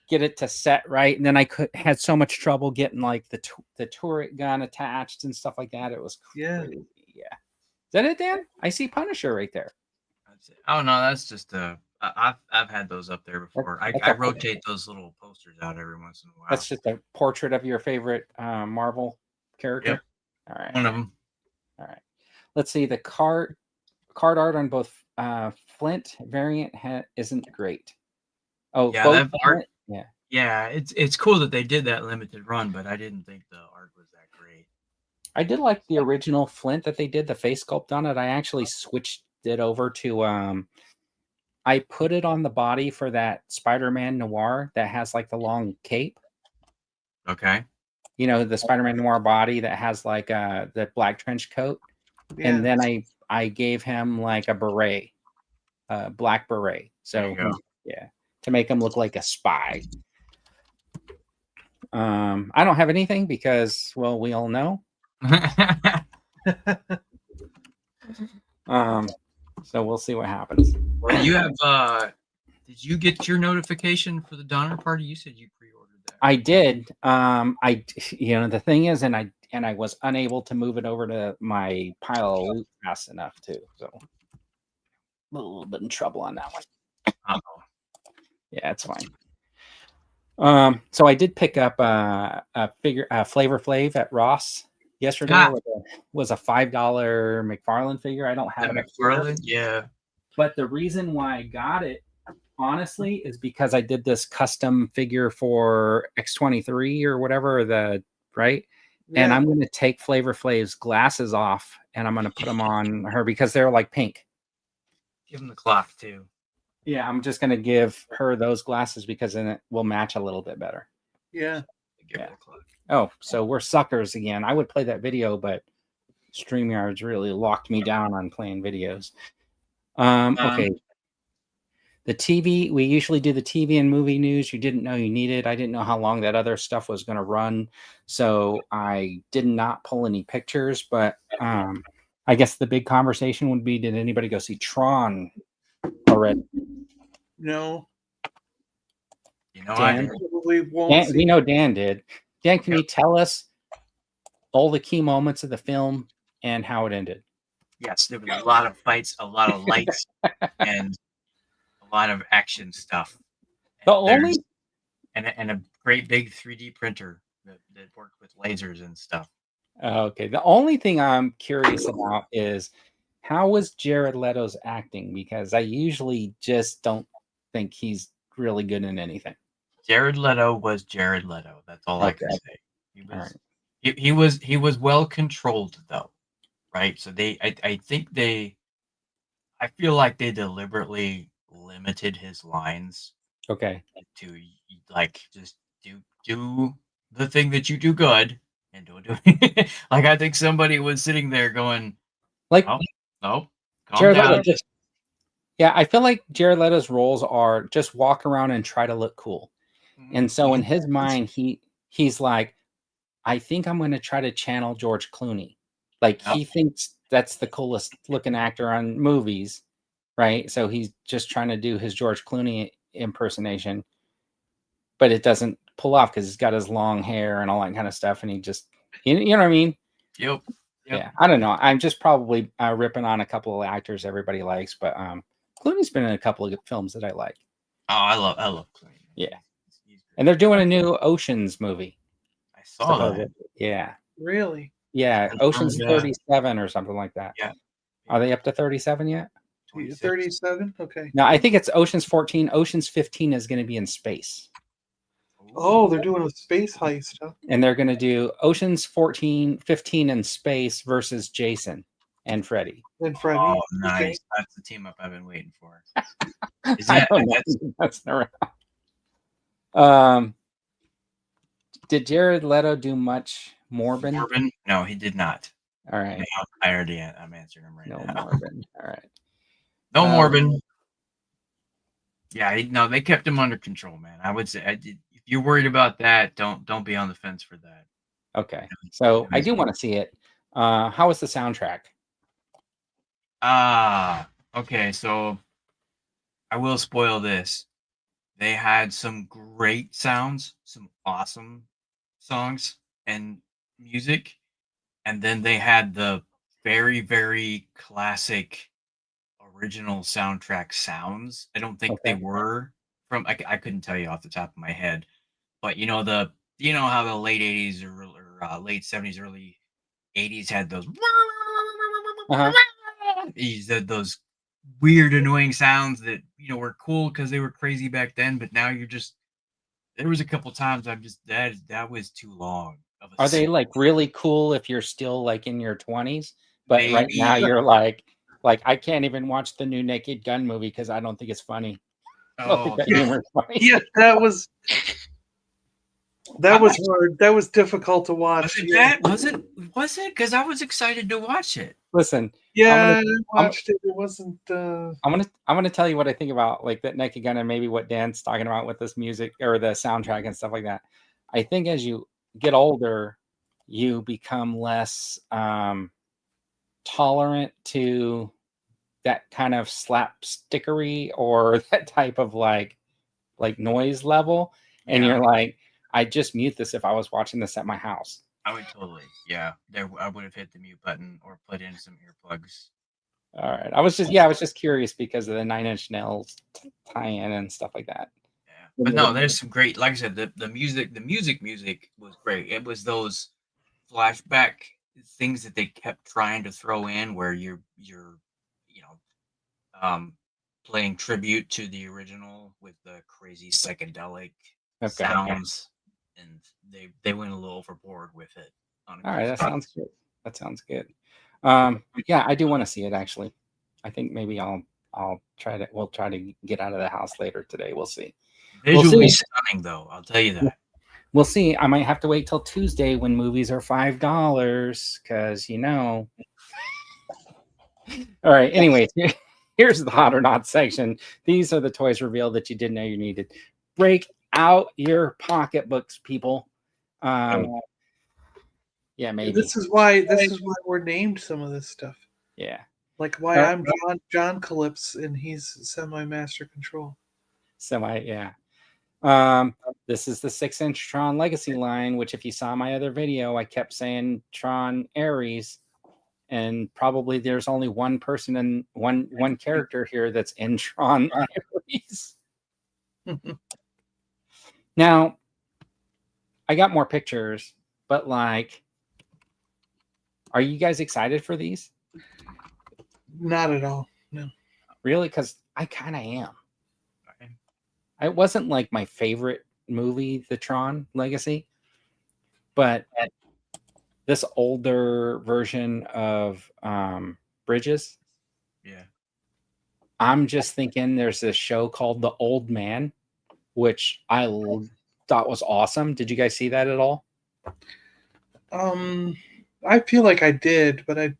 get it to set right, and then I had so much trouble getting like the turret gun attached and stuff like that. It was crazy. Yeah. Is that it, Dan? I see Punisher right there. That's it. Oh no, that's just I've had those up there before. I rotate those little posters out every once in a while. That's just a portrait of your favorite Marvel character. Yep. All right. One of them. All right. Let's see. The card art on both Flint variant isn't great. Oh, Yeah, both that art. Yeah. Yeah, it's cool that they did that limited run, but I didn't think the art was that great. I did like the original Flint that they did, the face sculpt on it. I actually switched it over to I put it on the body for that Spider-Man Noir that has like the long cape. Okay. You know, the Spider-Man Noir body that has like the black trench coat. Yeah. And then I gave him like a beret, black beret. So yeah, to make him look like a spy. I don't have anything because, well, we all know. So we'll see what happens. Well, you have did you get your notification for the Donner Party? You said you pre-ordered that. I did. The thing is, and I was unable to move it over to my pile of loot fast enough too. So a little bit in trouble on that one. Uh-oh. Yeah, it's fine. So I did pick up a Flavor Flav at Ross yesterday. Was a $5 McFarlane figure. I don't have it. McFarlane, yeah. But the reason why I got it, honestly, is because I did this custom figure for X23 or whatever right. Yeah. And I'm going to take Flavor Flav's glasses off and I'm going to put them on her because they're like pink. Give them the clock too. Yeah, I'm just going to give her those glasses because then it will match a little bit better. Yeah. Oh, so we're suckers again. I would play that video, but StreamYard's really locked me down on playing videos. Okay. The TV, we usually do the TV and movie news. You didn't know you needed. I didn't know how long that other stuff was going to run. So I did not pull any pictures, but I guess the big conversation would be, did anybody go see Tron already? No. You know, Dan, Dan, we know Dan did. Dan, can you tell us all the key moments of the film and how it ended? Yes, there was a lot of fights, a lot of lights, and a lot of action stuff. And a great big 3D printer that worked with lasers and stuff. Okay. The only thing I'm curious about is how was Jared Leto's acting? Because I usually just don't think he's really good in anything. Jared Leto was Jared Leto. That's all I can say. He was well controlled though, right? So I feel like they deliberately limited his lines. Okay. To like just do the thing that you do good and don't do like I think somebody was sitting there going like, oh no, Jared Leto I feel like Jared Leto's roles are just walk around and try to look cool. And so in his mind, he's like, I think I'm going to try to channel George Clooney. Like he thinks that's the coolest looking actor on movies, right? So he's just trying to do his George Clooney impersonation, but it doesn't pull off because he's got his long hair and all that kind of stuff. And he just, you know what I mean? Yep. Yeah. I don't know. I'm just probably ripping on a couple of actors everybody likes, but Clooney's been in a couple of films that I like. Oh, I love Clooney. Yeah. And they're doing a new Oceans movie. I saw that. Yeah. Really? Yeah. Oceans 37 or something like that. Yeah. Are they up to 37 yet? 37? Okay. No, I think it's Oceans 14. Oceans 15 is going to be in space. Oh, they're doing a space heist, huh? And they're going to do Oceans 15 in space versus Jason and Freddy. And Freddy. Oh, nice. Okay. That's the team up I've been waiting for. Is that did Jared Leto do much Morbin? No, he did not. All right. I'm answering him right now. No Morbin. All right. No Morbin. Yeah, they kept him under control, man. I would say if you're worried about that, don't be on the fence for that. Okay. So I do want to see it. How was the soundtrack? Okay, so I will spoil this. They had some great sounds, some awesome songs and music, and then they had the very, very classic original soundtrack sounds. I don't think they Okay. were from. I couldn't tell you off the top of my head, but you know how the late '80s or late '70s, early '80s had those Uh-huh. those weird, annoying sounds that were cool because they were crazy back then. But now you're just there was a couple times I'm just that was too long of a Are they like really cool if you're still like in your 20s? But right maybe. now you're like I can't even watch the new Naked Gun movie because I don't think it's funny. I don't think Oh, that yeah. humor is funny. Yeah, that was hard. That was difficult to watch. was it bad? Was it? Because I was excited to watch it. Listen, Yeah, I'm I watched it. It wasn't. I'm gonna tell you what I think about like that Naked Gun and maybe what Dan's talking about with this music or the soundtrack and stuff like that. I think as you get older, you become less tolerant to that kind of slapstickery or that type of like noise level, and Yeah. you're like, I just mute this if I was watching this at my house. I would totally. Yeah, I would have hit the mute button or put in some earplugs. All right, I was just curious because of the Nine Inch Nails tie-in and stuff like that. Yeah, but no, there's some great. Like I said, the music was great. It was those flashback things that they kept trying to throw in, where you're playing tribute to the original with the crazy psychedelic Okay. sounds, and they went a little overboard with it. All right, that sounds good. That sounds good. Yeah, I do want to see it actually. I think maybe we'll try to get out of the house later today. We'll see. Visually stunning, though. I'll tell you that. We'll see. I might have to wait till Tuesday when movies are $5 because All right. Anyways, here's the hot or not section. These are the toys revealed that you didn't know you needed. Break out your pocketbooks, people. Yeah, maybe. This is why we're named some of this stuff. Yeah. Like why I'm John Calypso and he's Semi-Master Control. Yeah. This is the 6-inch Tron Legacy line, which if you saw my other video, I kept saying Tron Ares, and probably there's only one person and one character here that's in Tron Ares. Now, I got more pictures, but like, are you guys excited for these? Not at all. No. Really? Because I kind of am. It wasn't like my favorite movie, the Tron Legacy, but this older version of Bridges. Yeah. I'm just thinking there's this show called The Old Man, which I thought was awesome. Did you guys see that at all? I feel like I did, but I'm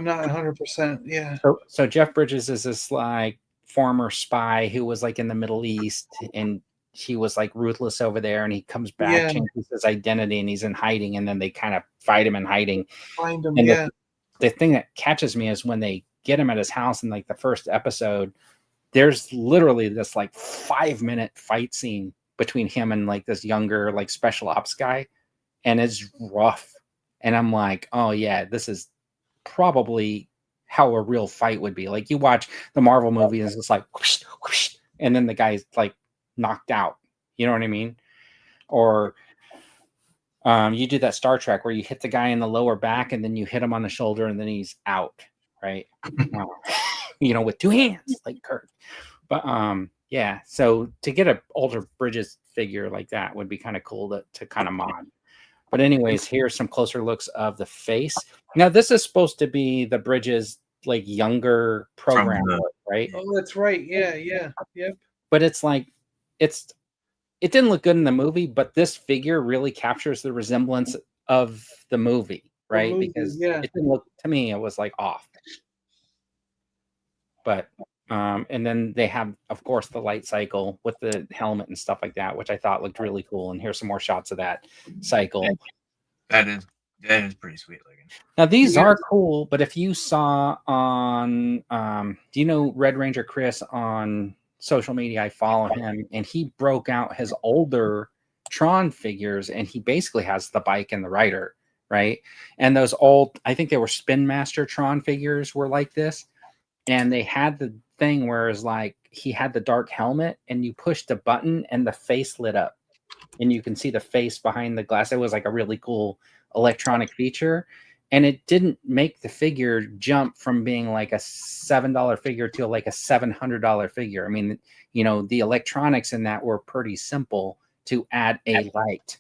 not 100%. Yeah. So Jeff Bridges is this like former spy who was like in the Middle East, and he was like ruthless over there, and he comes back, changes his identity, and he's in hiding, and then they kind of fight him in hiding. Find him, and yeah. The thing that catches me is when they get him at his house in like the first episode, there's literally this like 5-minute fight scene between him and like this younger like special ops guy, and it's rough. And I'm like, oh yeah, this is probably how a real fight would be. Like you watch the Marvel movie and it's just like whoosh, whoosh, and then the guy's like knocked out. You know what I mean? Or you do that Star Trek where you hit the guy in the lower back and then you hit him on the shoulder and then he's out, right? With 2 hands like Kirk. But yeah, so to get an older Bridges figure like that would be kind of cool to kind of mod. But anyways, here's some closer looks of the face. Now this is supposed to be the Bridges like younger program, right? Oh, that's right. Yeah, yep. But it's like it didn't look good in the movie, but this figure really captures the resemblance of the movie, right? Because it didn't look, to me, it was like off. But And then they have, of course, the light cycle with the helmet and stuff like that, which I thought looked really cool. And here's some more shots of that cycle. That is pretty sweet looking. Now these are cool, but if you saw on, do you know Red Ranger Chris on social media? I follow him, and he broke out his older Tron figures, and he basically has the bike and the rider, right? And those old, I think they were Spin Master Tron figures were like this, and they had the thing where it's like he had the dark helmet, and you pushed a button, and the face lit up, and you can see the face behind the glass. It was like a really cool electronic feature, and it didn't make the figure jump from being like a $7 figure to like a $700 figure. I mean, you know, the electronics in that were pretty simple to add a light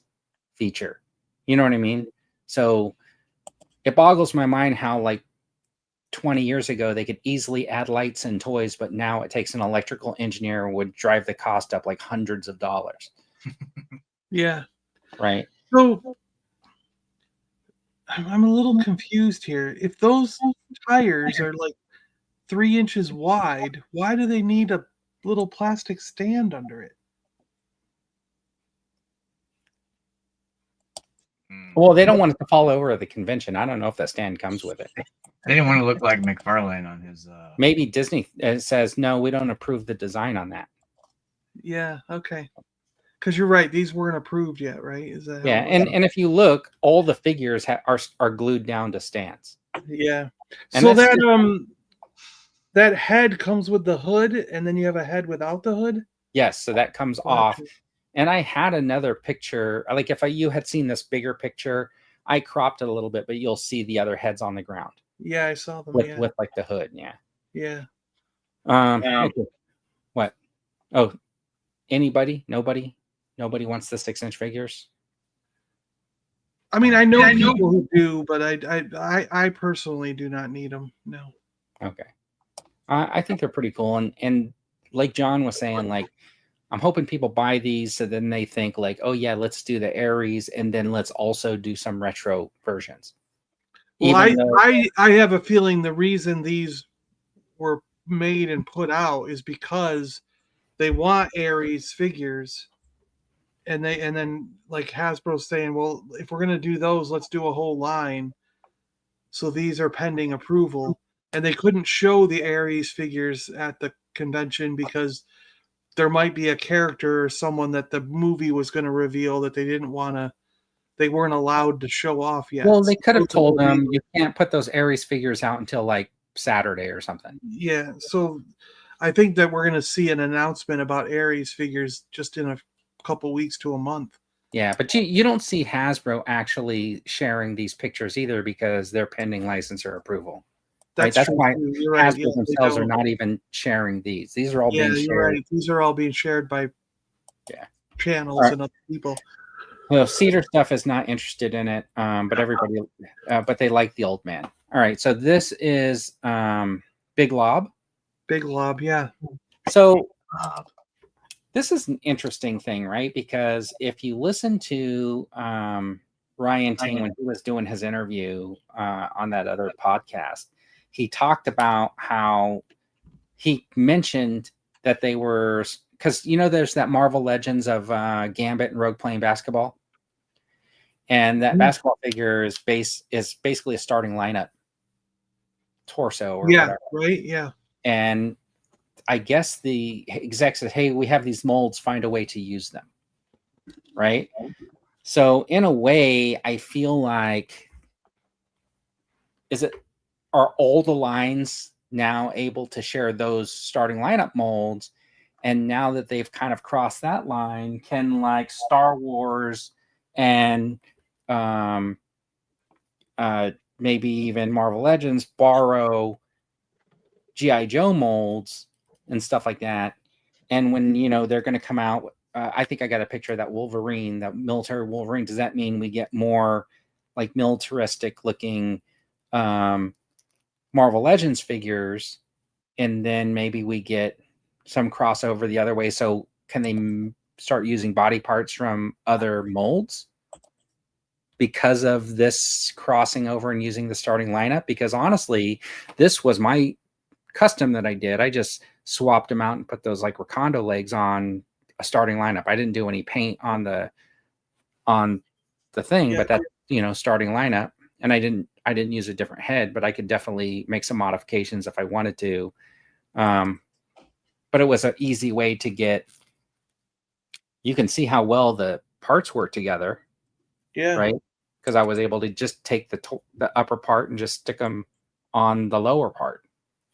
feature. You know what I mean? So it boggles my mind how like 20 years ago they could easily add lights and toys, but now it takes an electrical engineer and would drive the cost up like hundreds of dollars. Yeah. Right. So I'm a little confused here. If those tires are like 3 inches wide, why do they need a little plastic stand under it? Well, they don't want it to fall over at the convention. I don't know if that stand comes with it. They didn't want to look like McFarlane on his. Maybe Disney says, no, we don't approve the design on that. Yeah, okay. Because you're right, these weren't approved yet, right? Is that Yeah, and if you look, all the figures are glued down to stands. yeah? And So that's that head comes with the hood, and then you have a head without the hood. Yes, so that comes off. And I had another picture, like if you had seen this bigger picture, I cropped it a little bit, but you'll see the other heads on the ground. Yeah, I saw them. With like the hood, yeah. Yeah. Okay. What? Oh, anybody? Nobody wants the 6-inch figures. I mean, I know people who do, but I personally do not need them. No. Okay. I think they're pretty cool, and like John was saying, like I'm hoping people buy these so then they think like, oh yeah, let's do the Ares, and then let's also do some retro versions. Well, I have a feeling the reason these were made and put out is because they want Ares figures, and then like Hasbro's saying, well, if we're gonna do those, let's do a whole line. So these are pending approval, and they couldn't show the Ares figures at the convention because there might be a character or someone that the movie was going to reveal that they weren't allowed to show off yet. Well, they could have told them you can't put those Ares figures out until like Saturday or something. Yeah, so I think that we're going to see an announcement about Ares figures just in a couple weeks to a month. Yeah, but you don't see Hasbro actually sharing these pictures either because they're pending licensor approval. That's why Hasbro themselves are not even sharing these. These are all being shared. Right. These are all being shared by channels and other people. Well, Cedar Stuff is not interested in it, but everybody, but they like the old man. All right, so this is Big Lob. Big Lob, yeah. So this is an interesting thing, right? Because if you listen to Ryan Ting when he was doing his interview on that other podcast, he talked about how he mentioned that they were, because you know there's that Marvel Legends of Gambit and Rogue playing basketball, and that basketball figure is basically a starting lineup torso or whatever. Right, yeah. And I guess the exec said, hey, we have these molds, find a way to use them, right? So in a way, I feel like, are all the lines now able to share those starting lineup molds? And now that they've kind of crossed that line, can like Star Wars and maybe even Marvel Legends borrow G.I. Joe molds and stuff like that? And when, you know, they're going to come out, I think I got a picture of that Wolverine, that military Wolverine. Does that mean we get more like militaristic looking Marvel Legends figures, and then maybe we get some crossover the other way? So can they start using body parts from other molds because of this crossing over and using the starting lineup? Because honestly, this was my custom that I did. I just swapped them out and put those like Recondo legs on a starting lineup. I didn't do any paint on the thing, but that, starting lineup. And I didn't use a different head, but I could definitely make some modifications if I wanted to. But it was an easy way to get, you can see how well the parts work together. Yeah. Right. Because I was able to just take the upper part and just stick them on the lower part.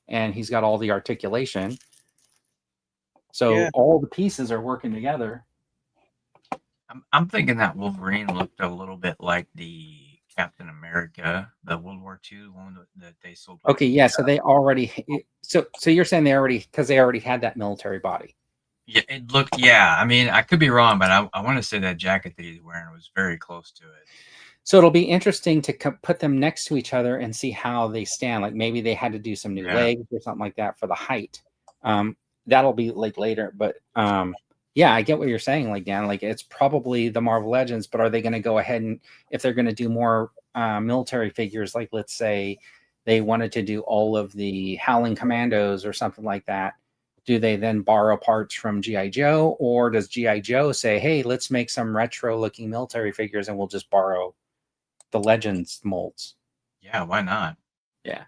And he's got all the articulation. So all the pieces are working together. I'm thinking that Wolverine looked a little bit like the Captain America, the World War II one that they sold. Okay, yeah. So they already. So you're saying because they already had that military body. Yeah, it looked. Yeah, I mean, I could be wrong, but I want to say that jacket that he's wearing was very close to it. So it'll be interesting to put them next to each other and see how they stand. Like maybe they had to do some new legs or something like that for the height. That'll be like later, but yeah, I get what you're saying. Like Dan, like it's probably the Marvel Legends, but are they going to go ahead and if they're going to do more military figures, like let's say they wanted to do all of the Howling Commandos or something like that, do they then borrow parts from GI Joe, or does GI Joe say, "Hey, let's make some retro-looking military figures, and we'll just borrow the Legends molds"? Yeah, why not? Yeah.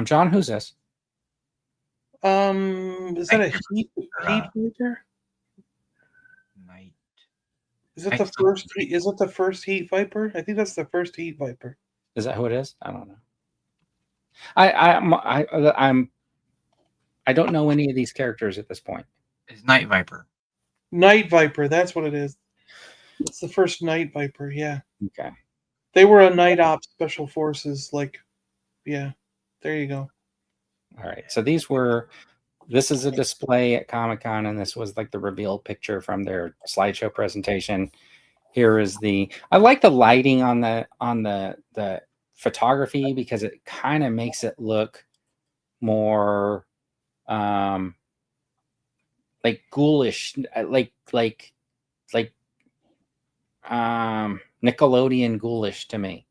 John, who's this? Is that a heat Viper? Night. Is it the first? Is it the first Heat Viper? I think that's the first Heat Viper. Is that who it is? I don't know. I don't know any of these characters at this point. It's Night Viper. Night Viper, that's what it is. It's the first Night Viper, yeah. Okay. They were a night ops special forces, yeah. There you go. All right. So this is a display at Comic-Con, and this was like the reveal picture from their slideshow presentation. Here is I like the lighting on the photography because it kind of makes it look more like ghoulish, like Nickelodeon ghoulish to me.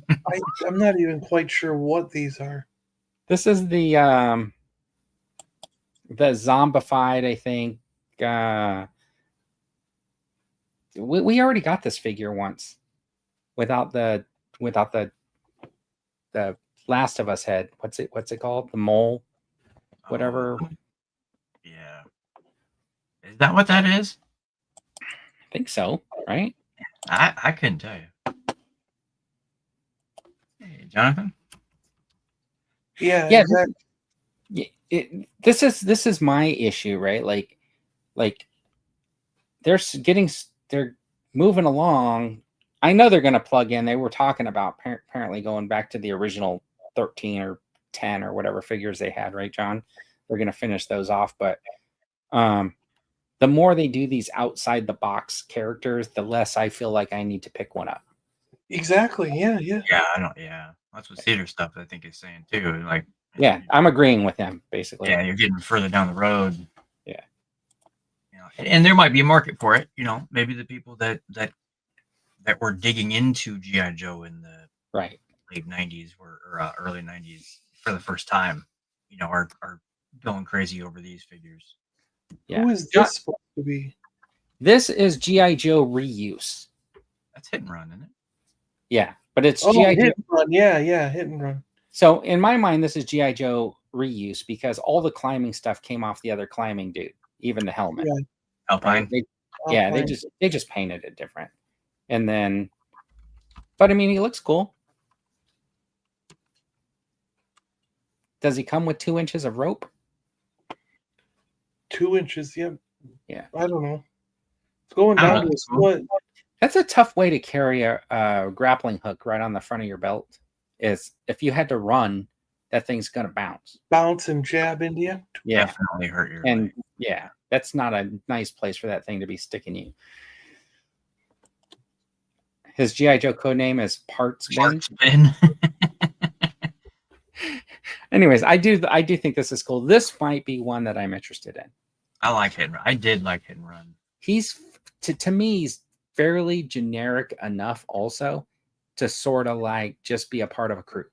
I'm not even quite sure what these are. This is the zombified, I think. We already got this figure once without the Last of Us head. What's it called? The mole, whatever. Yeah. Is that what that is? I think so, right? I couldn't tell you. Hey, Jonathan? Yeah. Exactly. This is my issue, right? Like they're moving along. I know they're going to plug in. They were talking about apparently going back to the original 13 or 10 or whatever figures they had, right, John? They're going to finish those off, but the more they do these outside the box characters, the less I feel like I need to pick one up. Exactly. Yeah. Yeah, that's what Cedar stuff I think is saying too. Like, yeah, I'm agreeing with him basically. Yeah, you're getting further down the road. Yeah. And there might be a market for it. Maybe the people that were digging into GI Joe in the late 90s or early 90s for the first time, are going crazy over these figures. Yeah. Who is this supposed to be? This is GI Joe reuse. That's Hit and Run, isn't it? Yeah, but it's GI Joe. Hit and Run. Yeah, Hit and Run. So in my mind, this is GI Joe reuse because all the climbing stuff came off the other climbing dude, even the helmet. Yeah. Alpine. Right? They just painted it different, and then, but I mean, he looks cool. Does he come with 2 inches of rope? 2 inches, yeah. Yeah. I don't know. It's going down to his foot. That's a tough way to carry a grappling hook right on the front of your belt. Is if you had to run, that thing's gonna bounce. Bounce and jab into you. Yeah. Definitely hurt your And leg. yeah, that's not a nice place for that thing to be sticking you. His GI Joe code name is Parts Bin. Anyways, I do think this is cool. This might be one that I'm interested in. I like Hit and Run. I did like Hit and Run. He's to me, he's fairly generic enough also to sort of like just be a part of a crew,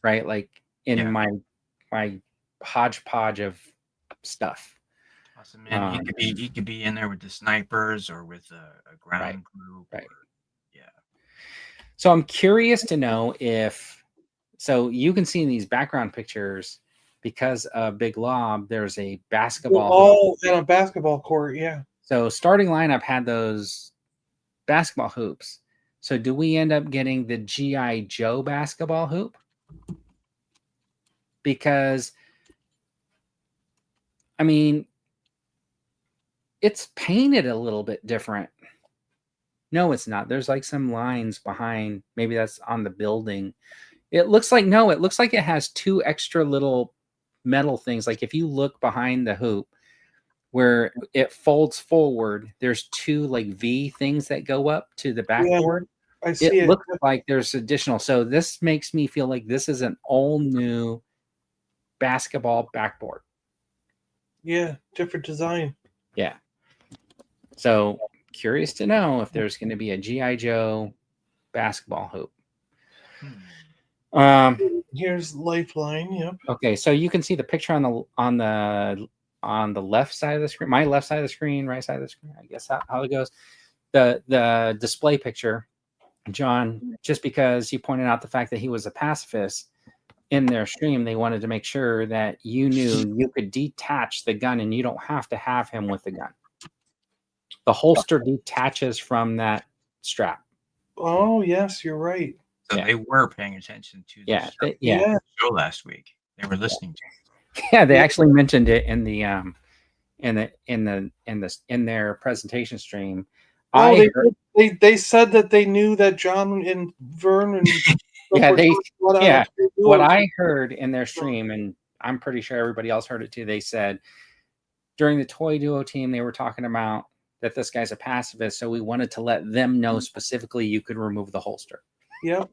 right? Like in Yeah. my hodgepodge of stuff. Awesome. And he could be in there with the snipers or with a ground group. Right. Or, yeah. So I'm curious to know if, so you can see in these background pictures, because of Big Lob, there's a basketball. Oh, on a basketball court, yeah. So starting lineup had those basketball hoops. So do we end up getting the G.I. Joe basketball hoop? Because, I mean, it's painted a little bit different. No, it's not. There's like some lines behind. Maybe that's on the building. It looks like, no, it looks like it has two extra little metal things. Like if you look behind the hoop where it folds forward, there's two like V things that go up to the backboard. Yeah, I see it looks like there's additional. So this makes me feel like this is an all new basketball backboard. Yeah, different design. Yeah. So curious to know if there's going to be a G.I. Joe basketball hoop. Here's Lifeline. Yep. Okay, so you can see the picture on the left side of the screen, my left side of the screen, right side of the screen. I guess how it goes. The display picture, John. Just because he pointed out the fact that he was a pacifist in their stream, they wanted to make sure that you knew you could detach the gun and you don't have to have him with the gun. The holster detaches from that strap. Oh yes, you're right. So they were paying attention to the show last week. They were listening to it. Yeah, they actually mentioned it in the in their presentation stream. Oh, they said that they knew that John and Vern and what I heard in their stream, and I'm pretty sure everybody else heard it too. They said during the Toy Duo team, they were talking about that this guy's a pacifist, so we wanted to let them know specifically you could remove the holster. Yep.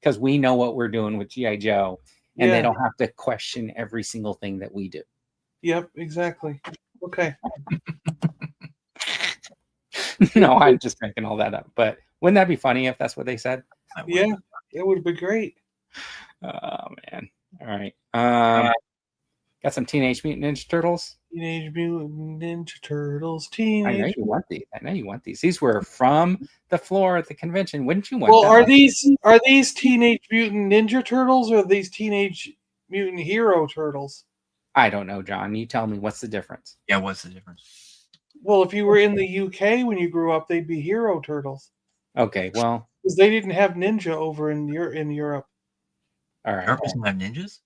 Because we know what we're doing with G.I. Joe, and they don't have to question every single thing that we do. Yep, exactly. Okay. No, I'm just making all that up. But wouldn't that be funny if that's what they said? Yeah, it would be great. Oh, man. All right. Got some Teenage Mutant Ninja Turtles. Teenage Mutant Ninja Turtles. I know you want these. I know you want these. These were from the floor at the convention. Wouldn't you want Well, them? are these Teenage Mutant Ninja Turtles or are these Teenage Mutant Hero Turtles? I don't know, John. You tell me, what's the difference? Yeah, what's the difference? Well, if you were in the UK when you grew up, they'd be Hero Turtles. Okay, well, because they didn't have Ninja over in Europe. All right. Europe doesn't have ninjas?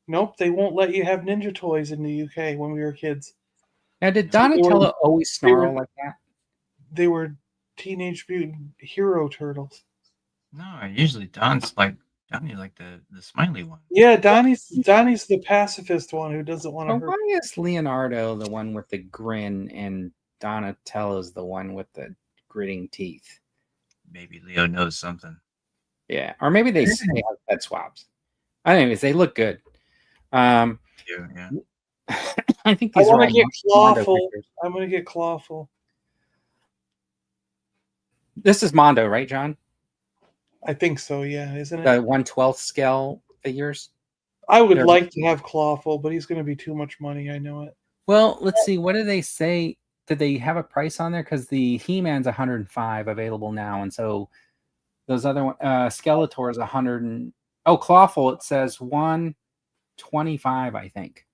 Nope, they won't let you have Ninja toys in the UK when we were kids. Now, did Donatello always snarl like that? They were Teenage Mutant Hero Turtles. No, usually Donnie's like the smiley one. Yeah, Donnie's the pacifist one who doesn't want to hurt. Why is Leonardo the one with the grin and Donatello's the one with the gritting teeth? Maybe Leo knows something. Yeah, or maybe they have head swabs. Anyways, they look good. Yeah. I think these I'm are gonna get Clawful. I'm gonna get Clawful. This is Mondo, right, John? I think so. Yeah, isn't it? The 1/12 scale figures. I would like to have Clawful, but he's going to be too much money. I know it. Well, let's see. What do they say? Did they have a price on there? Because the He-Man's 105 available now, and so those other one, Skeletor's 100. And, Clawful. It says 125, I think.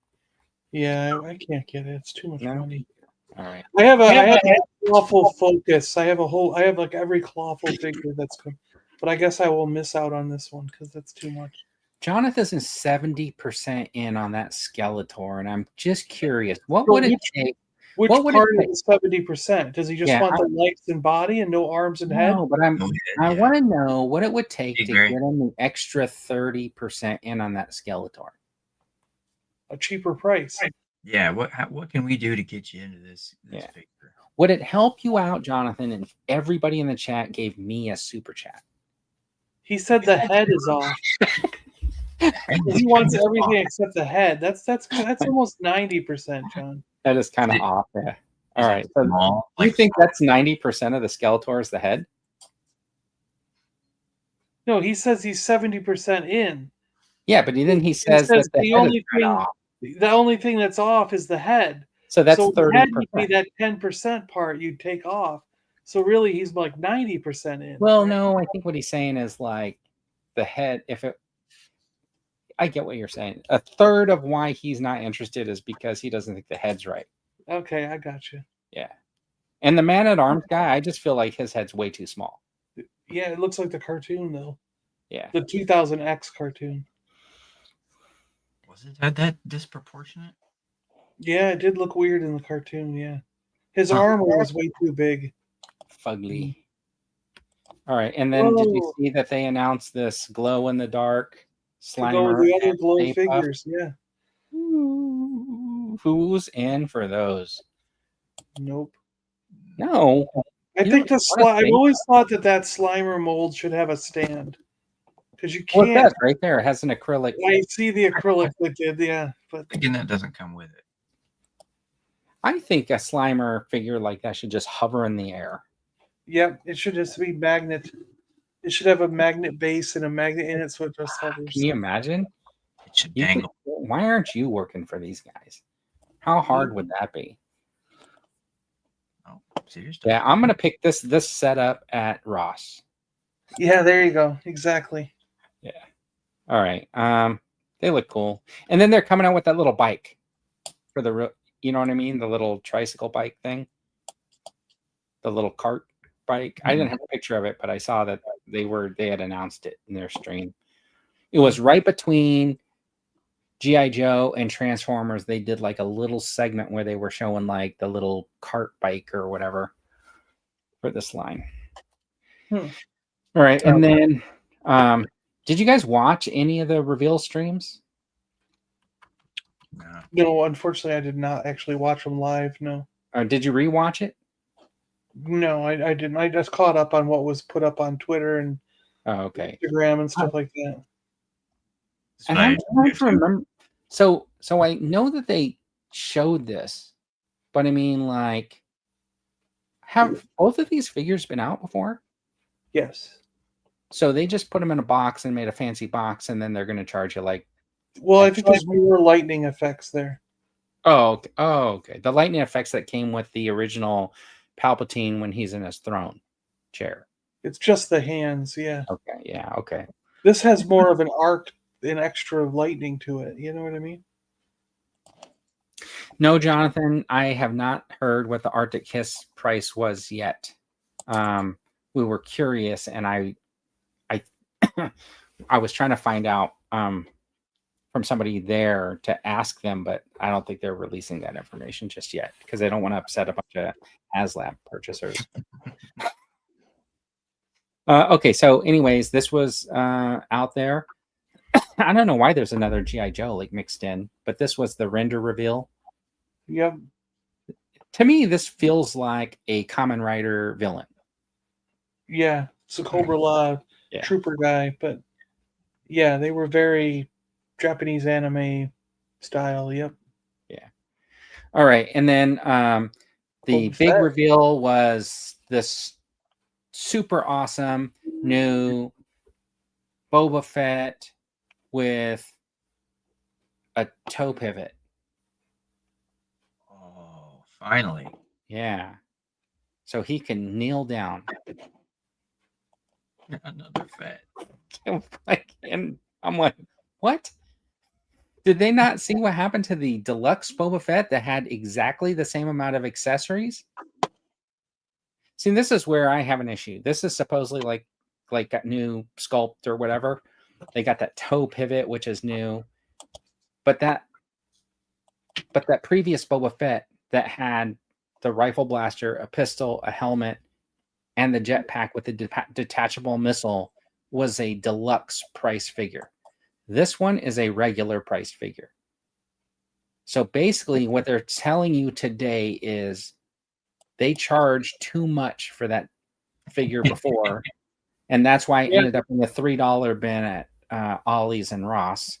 Yeah, I can't get it. It's too much money. All right. I have a Clawful Focus. I have like every Clawful figure that's good. But I guess I will miss out on this one because that's too much. Jonathan is 70% in on that Skeletor, and I'm just curious, what would it take? Which part is 70%? Does he just want the legs and body and no arms and head? No, but I want to know what it would take to get him the extra 30% in on that Skeletor. A cheaper price. Yeah, what can we do to get you into this figure? Would it help you out, Jonathan, if everybody in the chat gave me a super chat? He said the head is off. He wants everything except the head. That's almost 90%, John. That is kind of off. Yeah. All right. So do you think that's 90% of the Skeletor is the head? No, he says he's 70% in. Yeah, but then he says says that the head is only cut thing off. the only thing that's off is the head. So that's So the head would 30%. be that 10% part you'd take off. So really, he's like 90% in. Well, right? no, I think what he's saying is like the head. I get what you're saying. A third of why he's not interested is because he doesn't think the head's right. Okay, I got you. Yeah, and the Man at Arms guy, I just feel like his head's way too small. Yeah, it looks like the cartoon though. Yeah, The 2000X cartoon. Was it that disproportionate? Yeah, it did look weird in the cartoon. Yeah, his Huh. armor was way too big. fugly. All right, and then did you Whoa. see that they announced this glow in the dark To go with Slimer? the other and glow Stay Puft? figures. Yeah. Ooh, who's in for those? Nope. No, I You think don't the wanna I've think- always thought that Slimer mold should have a stand because you well, it can't. does right there. It has an acrylic. I see the acrylic that did, yeah, but Again, that doesn't come with it. I think a Slimer figure like that should just hover in the air. yeah, it should just be magnet. It should have a magnet base and a magnet in it, so it just hovers. Can you imagine? It should You could- dangle. why aren't you working for these guys? How hard would that be? Oh, seriously? Yeah, I'm gonna pick this setup at Ross. Yeah, there you go. Exactly. All right. They look cool, and then they're coming out with that little bike for you know what I mean, the little tricycle bike thing, the little cart bike. I didn't have a picture of it, but I saw that they had announced it in their stream. It was right between GI Joe and Transformers. They did like a little segment where they were showing like the little cart bike or whatever for this line. Hmm. All right, and then did you guys watch any of the reveal streams? No. No, unfortunately, I did not actually watch them live. No, Did you rewatch it? no, I didn't. I just caught up on what was put up on Twitter and Oh, okay. Instagram and stuff like that. It's And I'm fine. trying to remember. So I know that they showed this, but I mean, like, have both of these figures been out before? Yes. So they just put them in a box and made a fancy box, and then they're going to charge you like, Well, I think there's more lightning effects there. okay. The lightning effects that came with the original Palpatine when he's in his throne chair. It's just the hands, yeah. Okay, yeah, okay. This has more of an arc, an extra lightning to it. You know what I mean? No, Jonathan, I have not heard what the Arctic Kiss price was yet. We were curious, and I was trying to find out from somebody there to ask them, but I don't think they're releasing that information just yet because they don't want to upset a bunch of HasLab purchasers. Okay, so anyways, this was out there. I don't know why there's another GI Joe like mixed in, but this was the render reveal. Yep. To me, this feels like a Kamen Rider villain. Yeah. So Cobra Law trooper guy, but yeah, they were very Japanese anime style. Yep. Yeah. All right, and then the Boba big Fett. reveal was this super awesome new Boba Fett with a toe pivot. Oh, finally. Yeah. So he can kneel down. Another Fett. And I'm like, what? Did they not see what happened to the deluxe Boba Fett that had exactly the same amount of accessories? See, this is where I have an issue. This is supposedly like a new sculpt or whatever. They got that toe pivot, which is new. But that previous Boba Fett that had the rifle blaster, a pistol, a helmet, and the jetpack with the detachable missile was a deluxe price figure. This one is a regular price figure. So basically what they're telling you today is they charged too much for that figure before. And that's why it ended up in the $3 bin at Ollie's and Ross.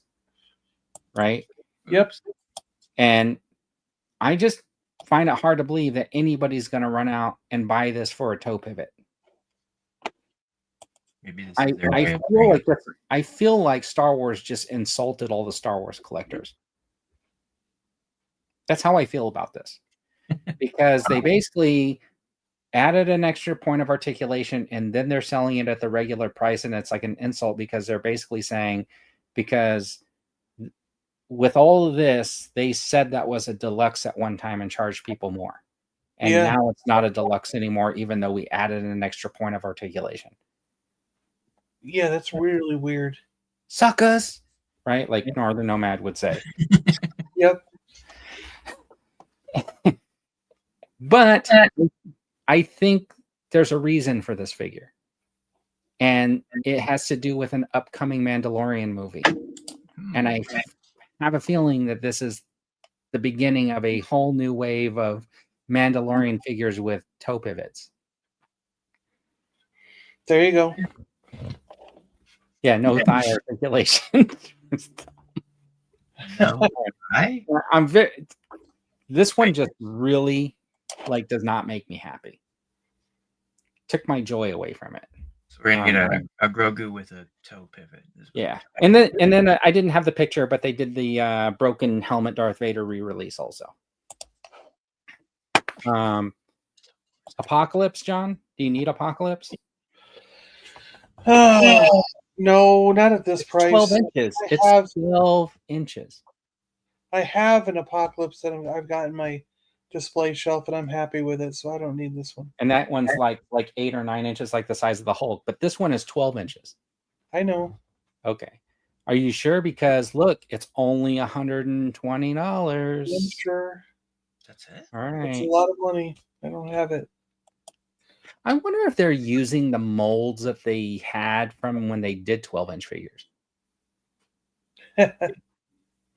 Right? Yep. And I just find it hard to believe that anybody's going to run out and buy this for a toe pivot. Maybe this I, is their I way of feel doing like it. I feel like Star Wars just insulted all the Star Wars collectors. That's how I feel about this, because they basically added an extra point of articulation and then they're selling it at the regular price, and it's like an insult because they're basically saying, because with all of this, they said that was a deluxe at one time and charged people more. And Yeah. now it's not a deluxe anymore, even though we added an extra point of articulation. Yeah, that's really weird. Suckers, right? Like Northern Nomad would say. Yep. But I think there's a reason for this figure. And it has to do with an upcoming Mandalorian movie. And I have a feeling that this is the beginning of a whole new wave of Mandalorian figures with toe pivots. There you go. Yeah, no thigh articulation. No, right? I'm very. This one just really does not make me happy. Took my joy away from it. So we're gonna get a Grogu with a toe pivot. Yeah, and then I didn't have the picture, but they did the broken helmet Darth Vader re-release also. Apocalypse, John? Do you need Apocalypse? No, not at this price. 12 inches. It's 12 inches. I have an Apocalypse that I've got in my display shelf, and I'm happy with it, so I don't need this one. And that one's like 8 or 9 inches, like the size of the Hulk. But this one is 12 inches. I know. Okay. Are you sure? Because look, it's only $120. I'm sure. That's it. All right. It's a lot of money. I don't have it. I wonder if they're using the molds that they had from when they did 12-inch figures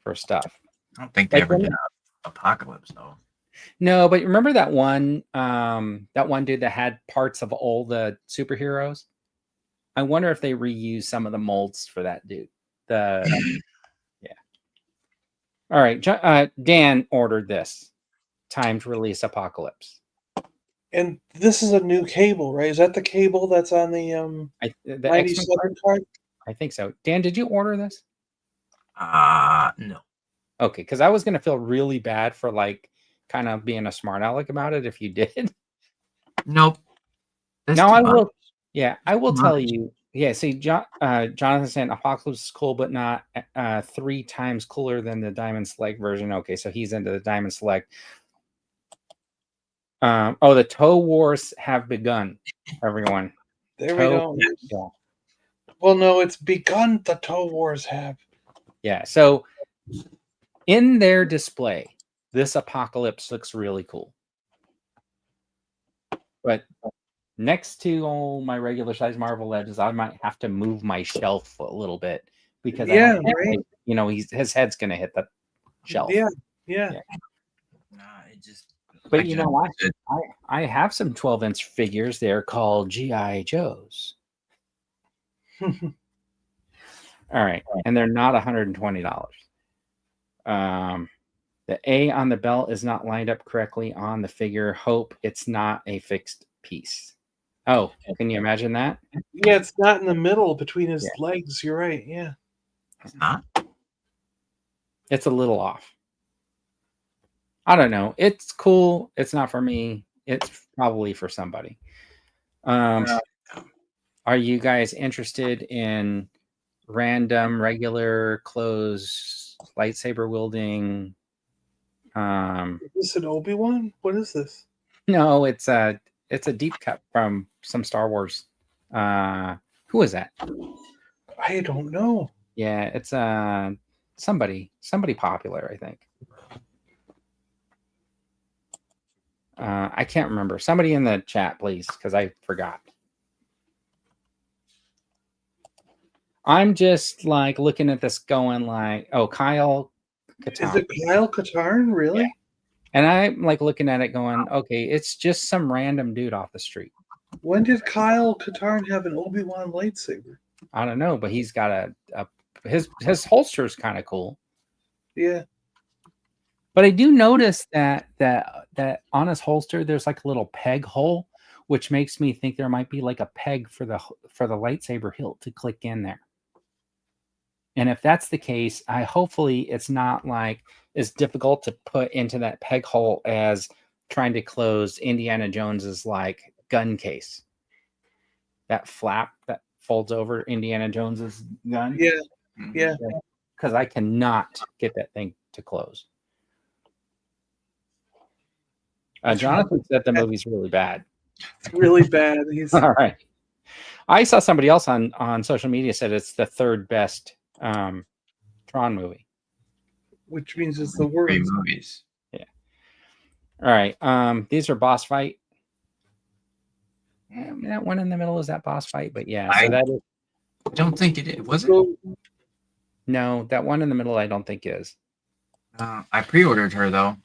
for stuff. I don't think they ever did Apocalypse though. No, but remember that one dude that had parts of all the superheroes? I wonder if they reused some of the molds for that dude. Yeah. All right. Dan ordered this. Timed release Apocalypse. And this is a new cable, right? Is that the cable that's on the the 97 card? I think so. Dan, did you order this? No. Okay, because I was going to feel really bad for kind of being a smart aleck about it if you did. Nope. Now I will. Yeah, I will tell you. Yeah, see, Jonathan saying Apocalypse is cool, but not 3 times cooler than the Diamond Select version. Okay, so he's into the Diamond Select. The toe wars have begun, everyone. There we go. Yeah. Well, no, it's begun. The toe wars have. Yeah. So in their display, this Apocalypse looks really cool. But next to all my regular size Marvel Legends, I might have to move my shelf a little bit because his head's gonna hit the shelf. Yeah. Nah, it just. But I have some 12-inch figures. They're called GI Joes. All right, and they're not $120. The A on the belt is not lined up correctly on the figure. Hope it's not a fixed piece. Oh, can you imagine that? Yeah, it's not in the middle between his legs. You're right. Yeah. It's not. It's a little off. I don't know. It's cool. It's not for me. It's probably for somebody. Are you guys interested in random, regular clothes, lightsaber wielding? Is this an Obi-Wan? What is this? No, it's a deep cut from some Star Wars. Who is that? I don't know. Yeah, it's somebody popular, I think. I can't remember. Somebody in the chat, please, because I forgot. I'm just looking at this going Kyle Katarn. Is it Kyle Katarn? Really? Yeah. And I'm looking at it going, okay, it's just some random dude off the street. When did Kyle Katarn have an Obi-Wan lightsaber? I don't know, but he's got his holster is kind of cool. Yeah. But I do notice that on his holster, there's a little peg hole, which makes me think there might be like a peg for the lightsaber hilt to click in there. And if that's the case, hopefully it's not like as difficult to put into that peg hole as trying to close Indiana Jones's like gun case. That flap that folds over Indiana Jones's gun. Yeah. Yeah. Because I cannot get that thing to close. Jonathan said the movie's really bad. It's really bad. All right. I saw somebody else on social media said it's the third best Tron movie. Which means it's the Great worst. movies. Yeah. All right. These are boss fight. That one in the middle is that boss fight, but yeah. So that is, I don't think it is. Was it? no, that one in the middle I don't think is. I pre-ordered her though.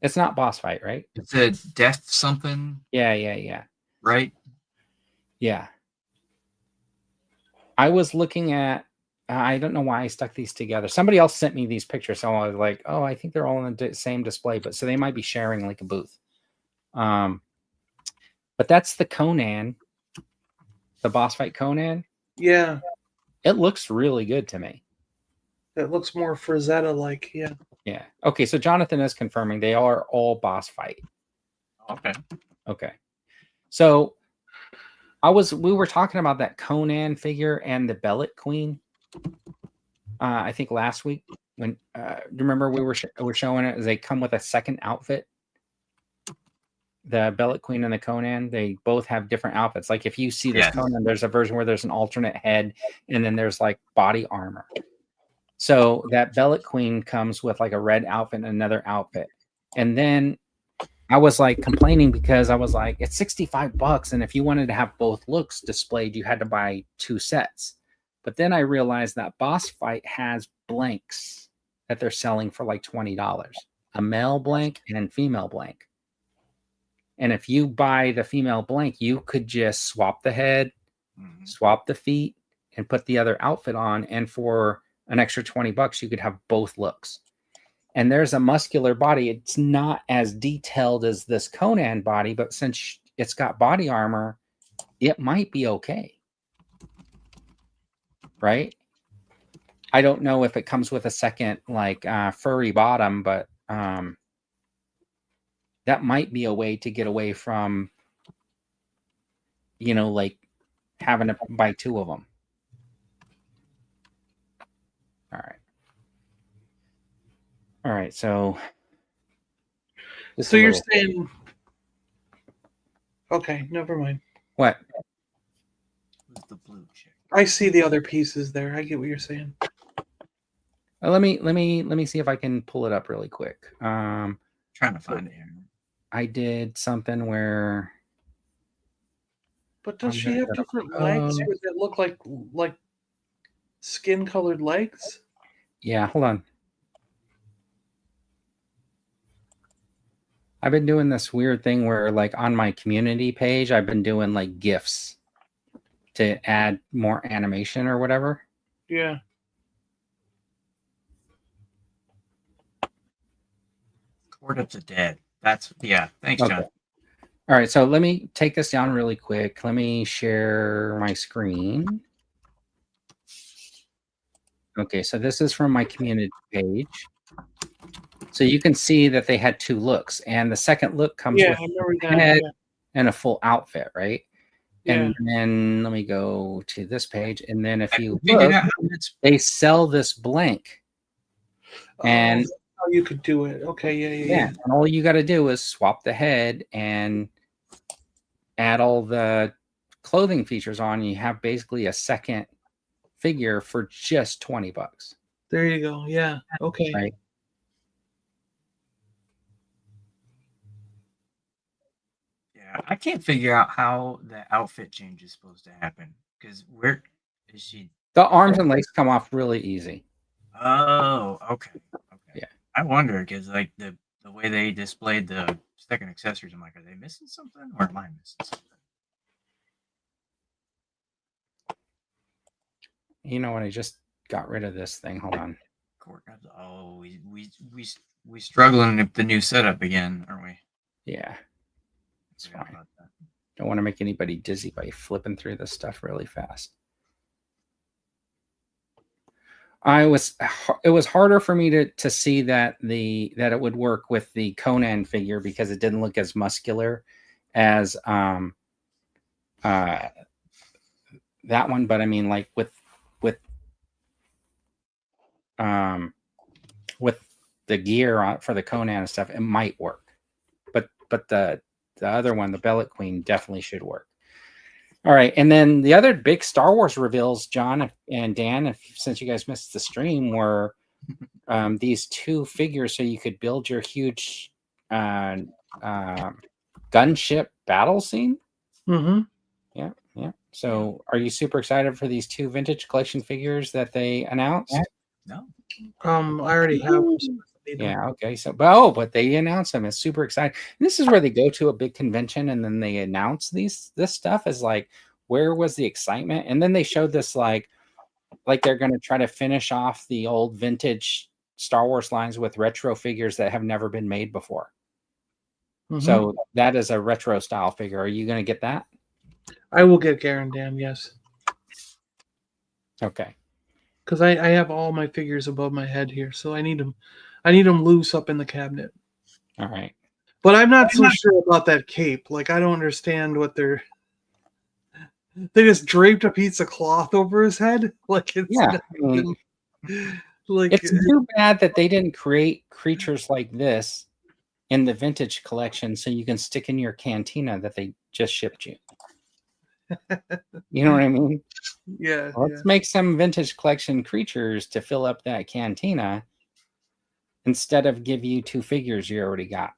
It's not boss fight, right? It's a death something. Yeah. Right? Yeah. I was looking at, I don't know why I stuck these together. Somebody else sent me these pictures. So I was like, oh, I think they're all in the same display, but so they might be sharing like a booth. But that's the Conan, the boss fight Conan. Yeah. It looks really good to me. It looks more Frazetta-like, yeah. Yeah. Okay, so Jonathan is confirming they are all boss fight. Okay. So we were talking about that Conan figure and the Bellet Queen. I think last week when remember we were showing it, they come with a second outfit. The Bellet Queen and the Conan, they both have different outfits. Like if you see this Conan, there's a version where there's an alternate head, and then there's like body armor. So that Bellet Queen comes with like a red outfit and another outfit. And then I was like complaining because I was like, it's $65. And if you wanted to have both looks displayed, you had to buy 2 sets. But then I realized that Boss Fight has blanks that they're selling for like $20, a male blank and female blank. And if you buy the female blank, you could just swap the head, swap the feet, and put the other outfit on. And for an extra $20, you could have both looks. And there's a muscular body. It's not as detailed as this Conan body, but since it's got body armor, it might be okay. Right? I don't know if it comes with a second like furry bottom, but that might be a way to get away from, like having to buy 2 of them. All right. So you're saying, okay, never mind. What? Who's the blue chick? I see the other pieces there. I get what you're saying. Let me see if I can pull it up really quick. Trying to find it here. I did something where. But does she have different legs that look like skin-colored legs? Yeah, hold on. I've been doing this weird thing where, like, on my community page, I've been doing like GIFs to add more animation or whatever. Yeah. Court of the Dead. Thanks, John. Okay. All right, so let me take this down really quick. Let me share my screen. Okay, so this is from my community page. So you can see that they had 2 looks, and the second look comes with a head and a full outfit, right? Yeah. And then let me go to this page, and then if you look, they sell this blank. And how you could do it. Okay, yeah. And all you got to do is swap the head and add all the clothing features on. You have basically a second figure for just $20. There you go. Yeah. Okay. Right. Yeah, I can't figure out how the outfit change is supposed to happen. Because where is she? The arms and legs come off really easy. Oh, okay. Yeah. I wonder because like the way they displayed the second accessories, I'm like, are they missing something or am I missing something? You know what? I just got rid of this thing. Hold on. Oh, we struggling with the new setup again, aren't we? Yeah. It's fine. Don't want to make anybody dizzy by flipping through this stuff really fast. It was harder for me to see that it would work with the Conan figure because it didn't look as muscular as that one. But I mean, like with the gear for the Conan and stuff, it might work. But the other one, the Bellet Queen, definitely should work. All right, and then the other big Star Wars reveals, John and Dan, since you guys missed the stream, were these two figures, so you could build your huge gunship battle scene. Mm-hmm. Yeah. So, are you super excited for these two vintage collection figures that they announced? No. I already have them. Yeah. Okay. So, but they announced them. It's super exciting. And this is where they go to a big convention and then they announce this stuff. Is like, where was the excitement? And then they showed this like they're going to try to finish off the old vintage Star Wars lines with retro figures that have never been made before. Mm-hmm. So that is a retro style figure. Are you going to get that? I will get Garen Dan. Yes. Okay. Because I have all my figures above my head here, so I need them. I need them loose up in the cabinet. All right. But I'm not so sure about that cape. Like, I don't understand what they're... They just draped a piece of cloth over his head? Like, it's... Yeah. It's too bad that they didn't create creatures like this in the vintage collection so you can stick in your cantina that they just shipped you. You know what I mean? Yeah. Let's make some vintage collection creatures to fill up that cantina instead of give you two figures you already got.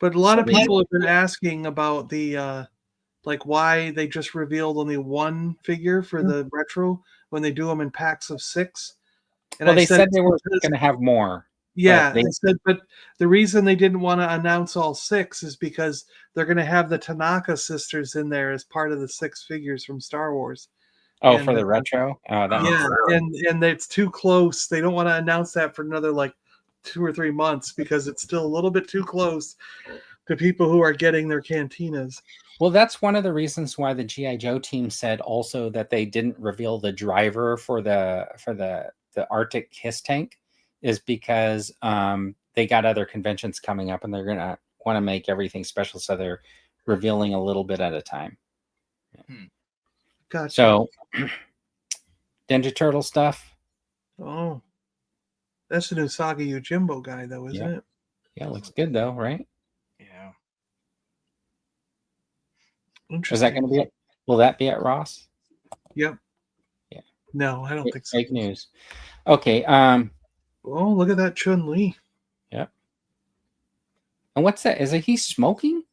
But a lot of people have been asking about the like why they just revealed only one figure for the retro when they do them in packs of 6. And well, they said they were going to have more. Yeah, but the reason they didn't want to announce all 6 is because they're going to have the Tanaka sisters in there as part of the 6 figures from Star Wars. Oh, and, for the retro? Oh, and it's too close. They don't want to announce that for another like 2 or 3 months because it's still a little bit too close to people who are getting their cantinas. Well, that's one of the reasons why the G.I. Joe team said also that they didn't reveal the driver for the Arctic Hiss tank is because they got other conventions coming up and they're going to want to make everything special. So they're revealing a little bit at a time. Gotcha. So Ninja Turtle stuff. Oh, that's the new Saga Yojimbo guy though, isn't it? Yeah, looks good though, right? Yeah. Interesting. Is that going to be it? Will that be at Ross? Yep. Yeah. No, I don't think so. Fake news. Okay. Oh, look at that Chun-Li. Yep. And what's that? Is he smoking?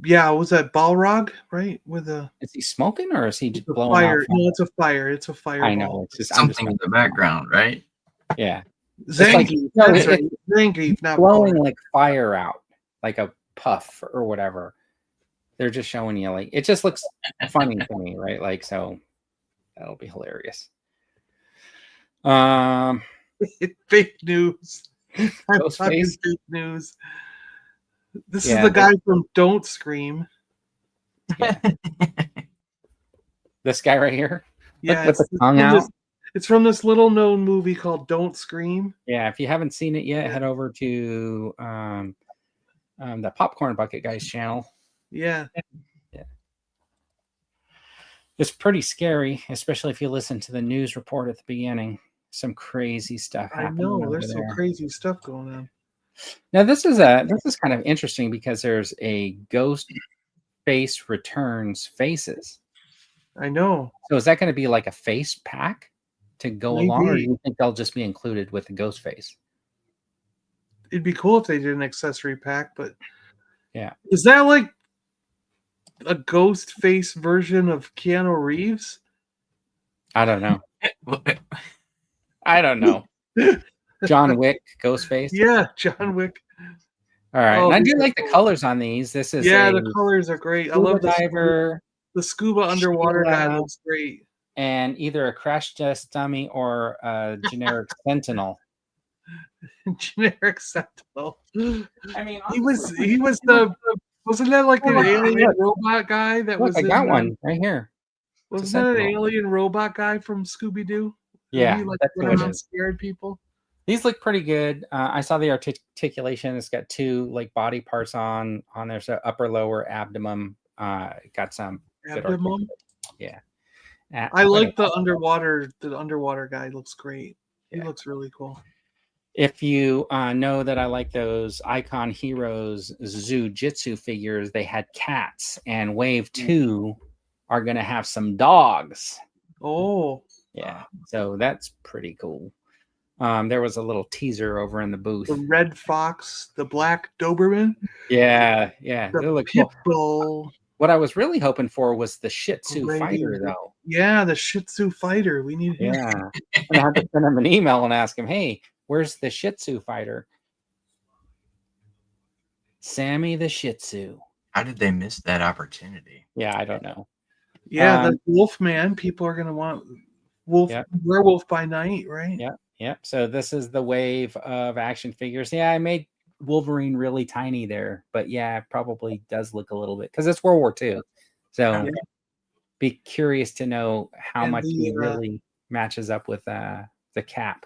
Yeah, was that Balrog, right? With a is he smoking or is he just blowing fire? out No, it's a fire. It's a fire. I know. It's just something in the background, right? Yeah. Zangief. That's right. Zangief, not blowing like fire out, like a puff or whatever. They're just showing you like it just looks funny to me, right? Like so that'll be hilarious. Fake news. I'm talking fake news. This is the guy from Don't Scream. Yeah. This guy right here. Yeah, with the tongue out. It's from this little known movie called Don't Scream. Yeah, if you haven't seen it yet, head over to the Popcorn Bucket Guys channel. Yeah. It's pretty scary, especially if you listen to the news report at the beginning. Some crazy stuff happening. I know, there's some crazy stuff going on. Now this is kind of interesting because there's a Ghost Face Returns faces. I know. So is that going to be like a face pack to go along, or do you think they'll just be included with the Ghost Face? It'd be cool if they did an accessory pack, but yeah, is that like a Ghost Face version of Keanu Reeves? I don't know. I don't know. John Wick, Ghostface. Yeah, John Wick. All right. And I do like the colors on these. This is the colors are great. I love the diver. The scuba underwater guy looks great. And either a crash test dummy or a generic Sentinel. Generic Sentinel. I mean, he was the Wasn't that like an Look, alien look. robot guy that Look, was I in got one right here. It's a Wasn't that an Sentinel. alien robot guy from Scooby Doo? Yeah, He like that's went who it around is. scared people. These look pretty good. I saw the articulation. It's got two like body parts on there. So upper, lower, abdomen. Got some good Abdomen. articulation. Yeah. I like the underwater. The underwater guy looks great. He looks really cool. If you know that I like those Icon Heroes Zujitsu figures, they had cats, and Wave 2 are going to have some dogs. Oh. Yeah. So that's pretty cool. There was a little teaser over in the booth. The red fox, the black Doberman. Yeah. The They look pit cool. bull. What I was really hoping for was the Shih Tzu fighter, though. Yeah, the Shih Tzu fighter. We need him. Yeah. And I have to send him an email and ask him, hey, where's the Shih Tzu fighter? Sammy the Shih Tzu. How did they miss that opportunity? Yeah, I don't know. Yeah, the Wolfman. People are gonna want werewolf by night, right? Yep. So this is the wave of action figures. Yeah, I made Wolverine really tiny there, but yeah, it probably does look a little bit because it's World War II. So be curious to know how much he really matches up with the Cap.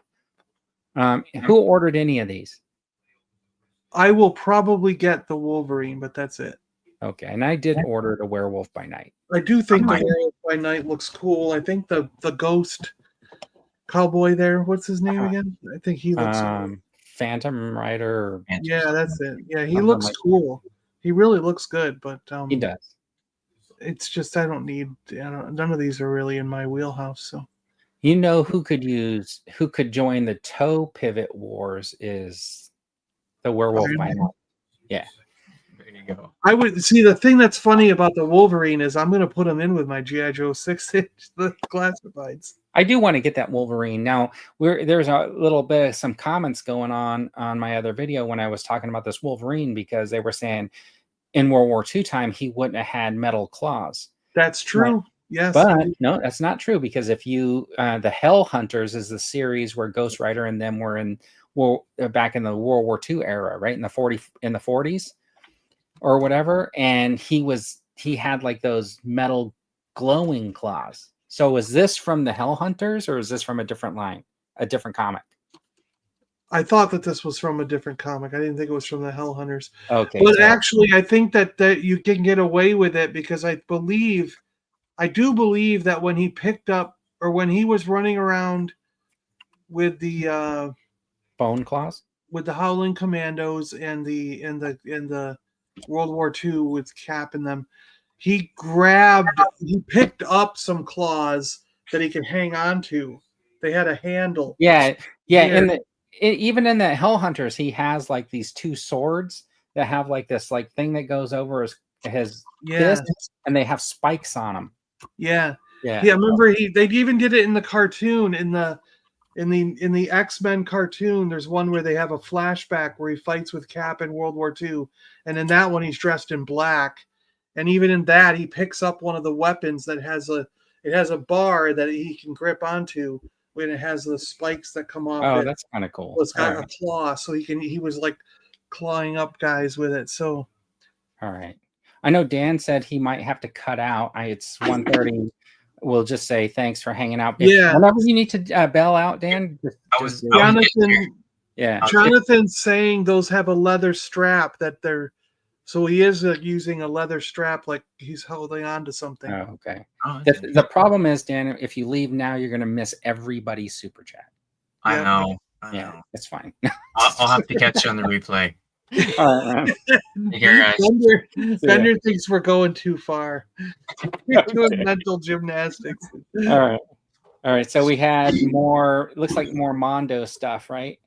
Who ordered any of these? I will probably get the Wolverine, but that's it. Okay, and I did order the Werewolf by Night. I do think the Werewolf by Night looks cool. I think the ghost cowboy there, what's his name again? I think he looks cool. Phantom Rider. Yeah, that's it. Yeah, he looks cool. He really looks good, but he does. It's just none of these are really in my wheelhouse. So you know who could join the toe pivot wars is the Werewolf by Night. Yeah. There you go. I would see the thing that's funny about the Wolverine is I'm going to put him in with my GI Joe 6-inch the classifieds. I do want to get that Wolverine. Now, there's a little bit of some comments going on my other video when I was talking about this Wolverine because they were saying in World War II time he wouldn't have had metal claws. That's true. Yes. But no, that's not true because if you the Hell Hunters is the series where Ghost Rider and them were in back in the World War II era, right? In the 40s or whatever, and he had like those metal glowing claws. So is this from the Hell Hunters or is this from a different line, a different comic? I thought that this was from a different comic. I didn't think it was from the Hell Hunters. Okay. But actually, I think that you can get away with it because I do believe that when he picked up or when he was running around with the bone claws, with the Howling Commandos and the World War II with Cap in them, he picked up some claws that he could hang on to. They had a handle. Yeah. Even in the Hell Hunters, he has like these two swords that have like this like thing that goes over his fist, and they have spikes on them. Yeah. Remember they even did it in the cartoon in the X-Men cartoon. There's one where they have a flashback where he fights with Cap in World War II, and in that one he's dressed in black. And even in that, he picks up one of the weapons that has a bar that he can grip onto when it has the spikes that come off. Oh, that's kind of cool. It's got a claw, so he was like clawing up guys with it. So, all right. I know Dan said he might have to cut out. It's 1:30. We'll just say thanks for hanging out. Whenever you need to bail out, Dan. Jonathan's saying those have a leather strap that they're. So he is using a leather strap like he's holding on to something. Oh, okay. The problem is, Dan, if you leave now, you're going to miss everybody's super chat. I know. It's fine. I'll have to catch you on the replay. All right. Take care, guys. Bender thinks we're going too far. We're doing mental gymnastics. All right. So we had more, looks like more Mondo stuff, right?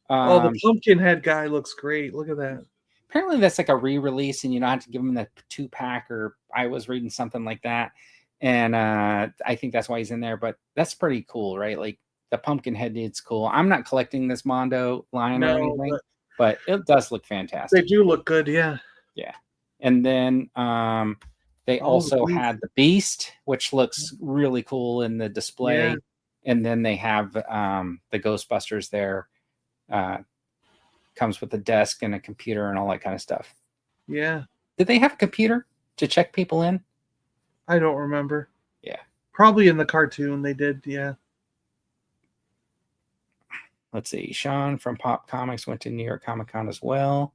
The pumpkin head guy looks great. Look at that. Apparently that's like a re-release and you don't have to give them the 2-pack, or I was reading something like that. And I think that's why he's in there, but that's pretty cool, right? Like the pumpkin head dude's cool. I'm not collecting this Mondo line or anything, but it does look fantastic. They do look good. Yeah. Yeah. And then they also had the Beast, which looks really cool in the display. Yeah. And then they have the Ghostbusters there. Comes with a desk and a computer and all that kind of stuff. Yeah. Did they have a computer to check people in? I don't remember. Yeah. Probably in the cartoon they did, yeah. Let's see. Sean from Pop Comics went to New York Comic Con as well.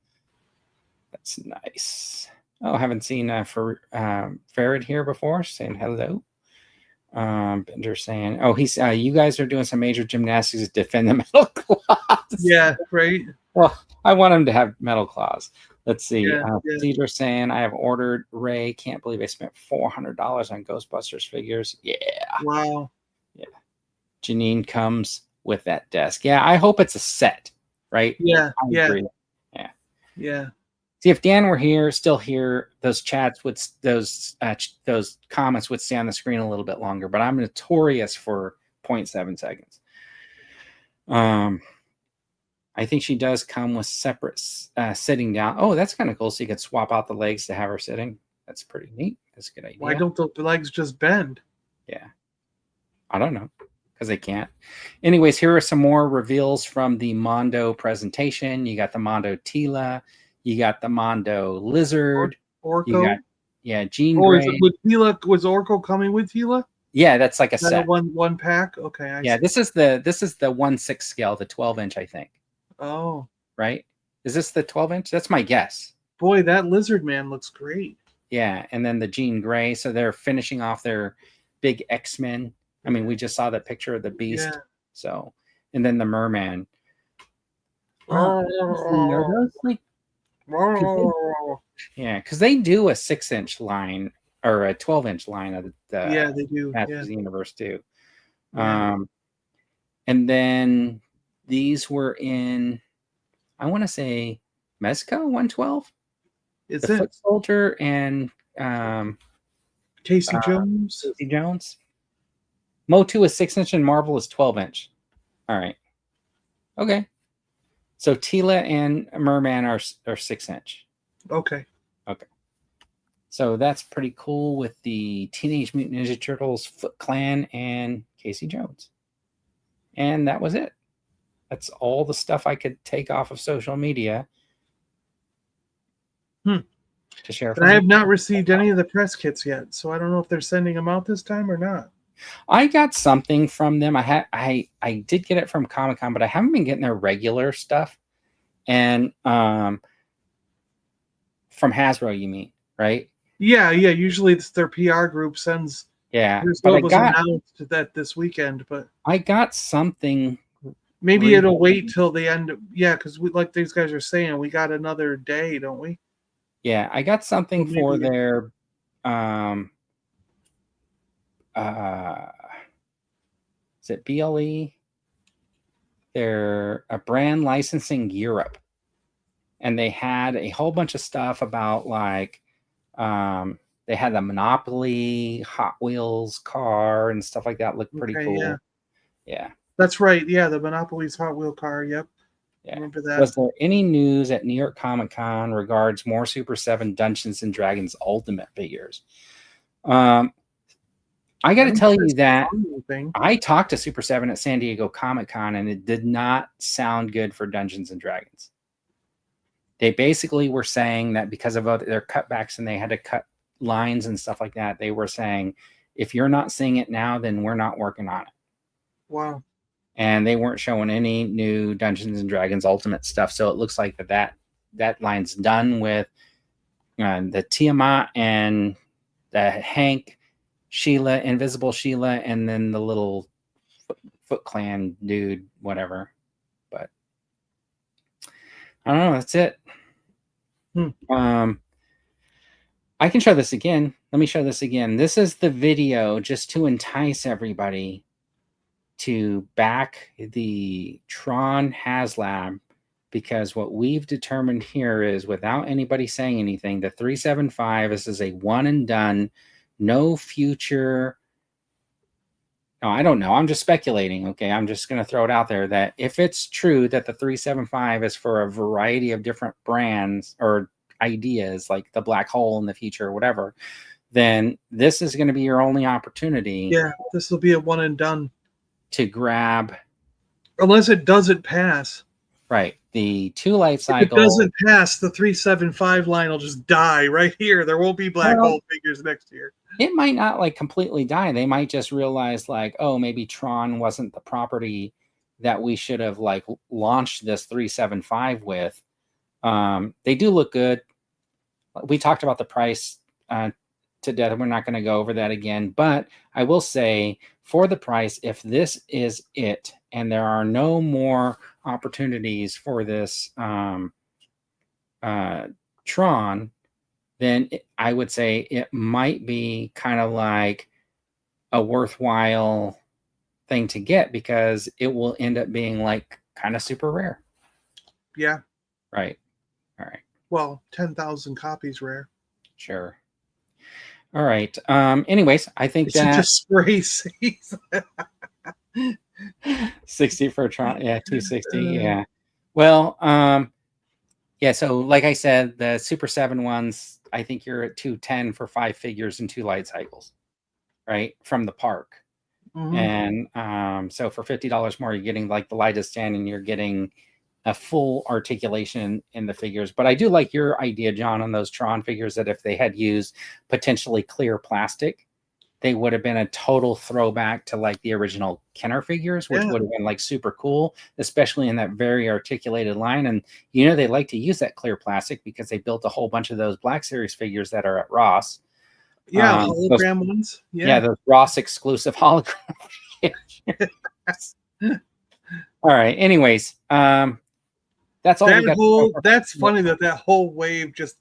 That's nice. Oh, I haven't seen Farad here before, saying hello. Bender saying, oh, he's you guys are doing some major gymnastics to defend the metal claws. Yeah, right. Well, I want him to have metal claws. Let's see. Yeah, Cedar saying, I have ordered Ray. Can't believe I spent $400 on Ghostbusters figures. Yeah. Wow. Yeah. Janine comes with that desk. Yeah, I hope it's a set, right? Yeah, I agree. Yeah. Yeah. See, if Dan were here, still here, those chats would those comments would stay on the screen a little bit longer. But I'm notorious for 0.7 seconds. I think she does come with separate sitting down. Oh, that's kind of cool. So you could swap out the legs to have her sitting. That's pretty neat. That's a good idea. Why don't the legs just bend? Yeah, I don't know, because they can't. Anyways, here are some more reveals from the Mondo presentation. You got the Mondo Tila. You got the Mondo Lizard. Orko? You got, Jean Or Grey. is it with Tila? Was Orko coming with Tila? Yeah, that's like a set. One pack? Okay. I see. This is the 1/6 scale, the 12-inch, I think. Oh. Right? Is this the 12-inch? That's my guess. Boy, that Lizard Man looks great. Yeah, and then the Jean Grey. So they're finishing off their big X-Men. I mean, we just saw the picture of the Beast. Yeah. So, and then the Merman. Yeah, because they do a 6-inch line or a 12-inch line of the they do. Masters of the Universe too. Yeah. And then these were in, I want to say, Mezco 112. Is the it Foot Soldier and Casey Jones? Casey Jones. Motu is 6-inch and Marvel is 12-inch. All right. Okay. So Tila and Merman are 6-inch. Okay. Okay. So that's pretty cool with the Teenage Mutant Ninja Turtles, Foot Clan, and Casey Jones. And that was it. That's all the stuff I could take off of social media to share. But I have not received any of the press kits yet, so I don't know if they're sending them out this time or not. I got something from them. I did get it from Comic-Con, but I haven't been getting their regular stuff. And from Hasbro, you mean, right? Yeah. Usually it's their PR group sends. Yeah, but it was announced that this weekend, but I got something. Maybe it'll wait till the end. Because like these guys are saying, we got another day, don't we? Yeah, I got something for their is it BLE? They're a brand licensing Europe. And they had a whole bunch of stuff about like they had the Monopoly Hot Wheels car and stuff like that. Looked pretty cool. Yeah. That's right. Yeah, the Monopoly's Hot Wheel car. Yep. Yeah. Remember that. Was there any news at New York Comic Con regards more Super 7 Dungeons and Dragons Ultimate figures? I got to tell you that I talked to Super 7 at San Diego Comic Con, and it did not sound good for Dungeons and Dragons. They basically were saying that because of their cutbacks and they had to cut lines and stuff like that, they were saying, if you're not seeing it now, then we're not working on it. Wow. And they weren't showing any new Dungeons and Dragons Ultimate stuff. So it looks like that line's done with the Tiamat and the Hank, Sheila, Invisible Sheila, and then the little Foot Clan dude, whatever. But I don't know. That's it. I can show this again. Let me show this again. This is the video just to entice everybody to back the TRON HasLab, because what we've determined here is, without anybody saying anything, the 375, this is a one and done, no future. No, I don't know. I'm just speculating. Okay. I'm just going to throw it out there that if it's true that the 375 is for a variety of different brands or ideas, like the black hole in the future or whatever, then this is going to be your only opportunity. Yeah. This will be a one and done to grab. Unless it doesn't pass. Right. The 2 light If it cycle. doesn't pass, the 375 line will just die right here. There won't be black Well, hole figures next year. It might not like completely die. They might just realize like, oh, maybe Tron wasn't the property that we should have like launched this 375 with. They do look good. We talked about the price to death. We're not going to go over that again, but I will say for the price, if this is it, and there are no more opportunities for this Tron, then I would say it might be kind of like a worthwhile thing to get because it will end up being like kind of super rare. Yeah. Right. All right. Well, 10,000 copies rare. Sure. All right. Anyways, I think It's just spray season. 60 for a Tron. Yeah, 260. Yeah. Well, yeah, so like I said, the Super 7 ones, I think you're at 210 for 5 figures and 2 light cycles, right? From the park. Mhm. And so for $50 more, you're getting like the lightest stand and you're getting a full articulation in the figures. But I do like your idea, John, on those Tron figures that if they had used potentially clear plastic, they would have been a total throwback to like the original Kenner figures, which would have been like super cool, especially in that very articulated line. And you know, they like to use that clear plastic because they built a whole bunch of those Black Series figures that are at Ross. Yeah, hologram ones. Yeah, those Ross exclusive hologram figures. All right. Anyways, that's all. That's funny that whole wave just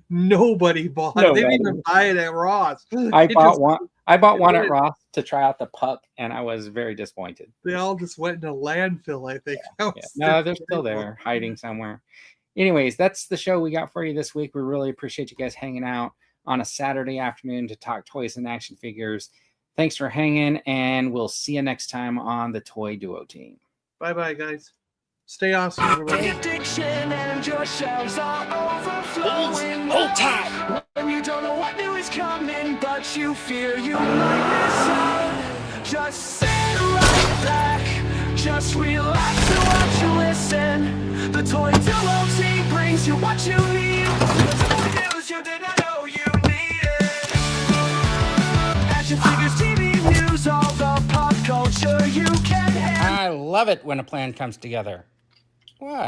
nobody bought. Nobody. They didn't even buy it at Ross. I bought one at Ross to try out the puck, and I was very disappointed. They all just went in a landfill, I think. Yeah. No, they're still there, hiding somewhere. Anyways, that's the show we got for you this week. We really appreciate you guys hanging out on a Saturday afternoon to talk toys and action figures. Thanks for hanging, and we'll see you next time on the Toy Duo team. Bye-bye, guys. Stay awesome, everybody. Addiction and your shelves are overflowing. Hold tight. When you don't know what new is coming, but you fear you might miss out. Just sit right back. Just relax and watch and listen. The Toy Duo team brings you what you need. The toy news you didn't know you needed. Action figures, TV news, all the pop culture you can handle. I love it when a plan comes together. What?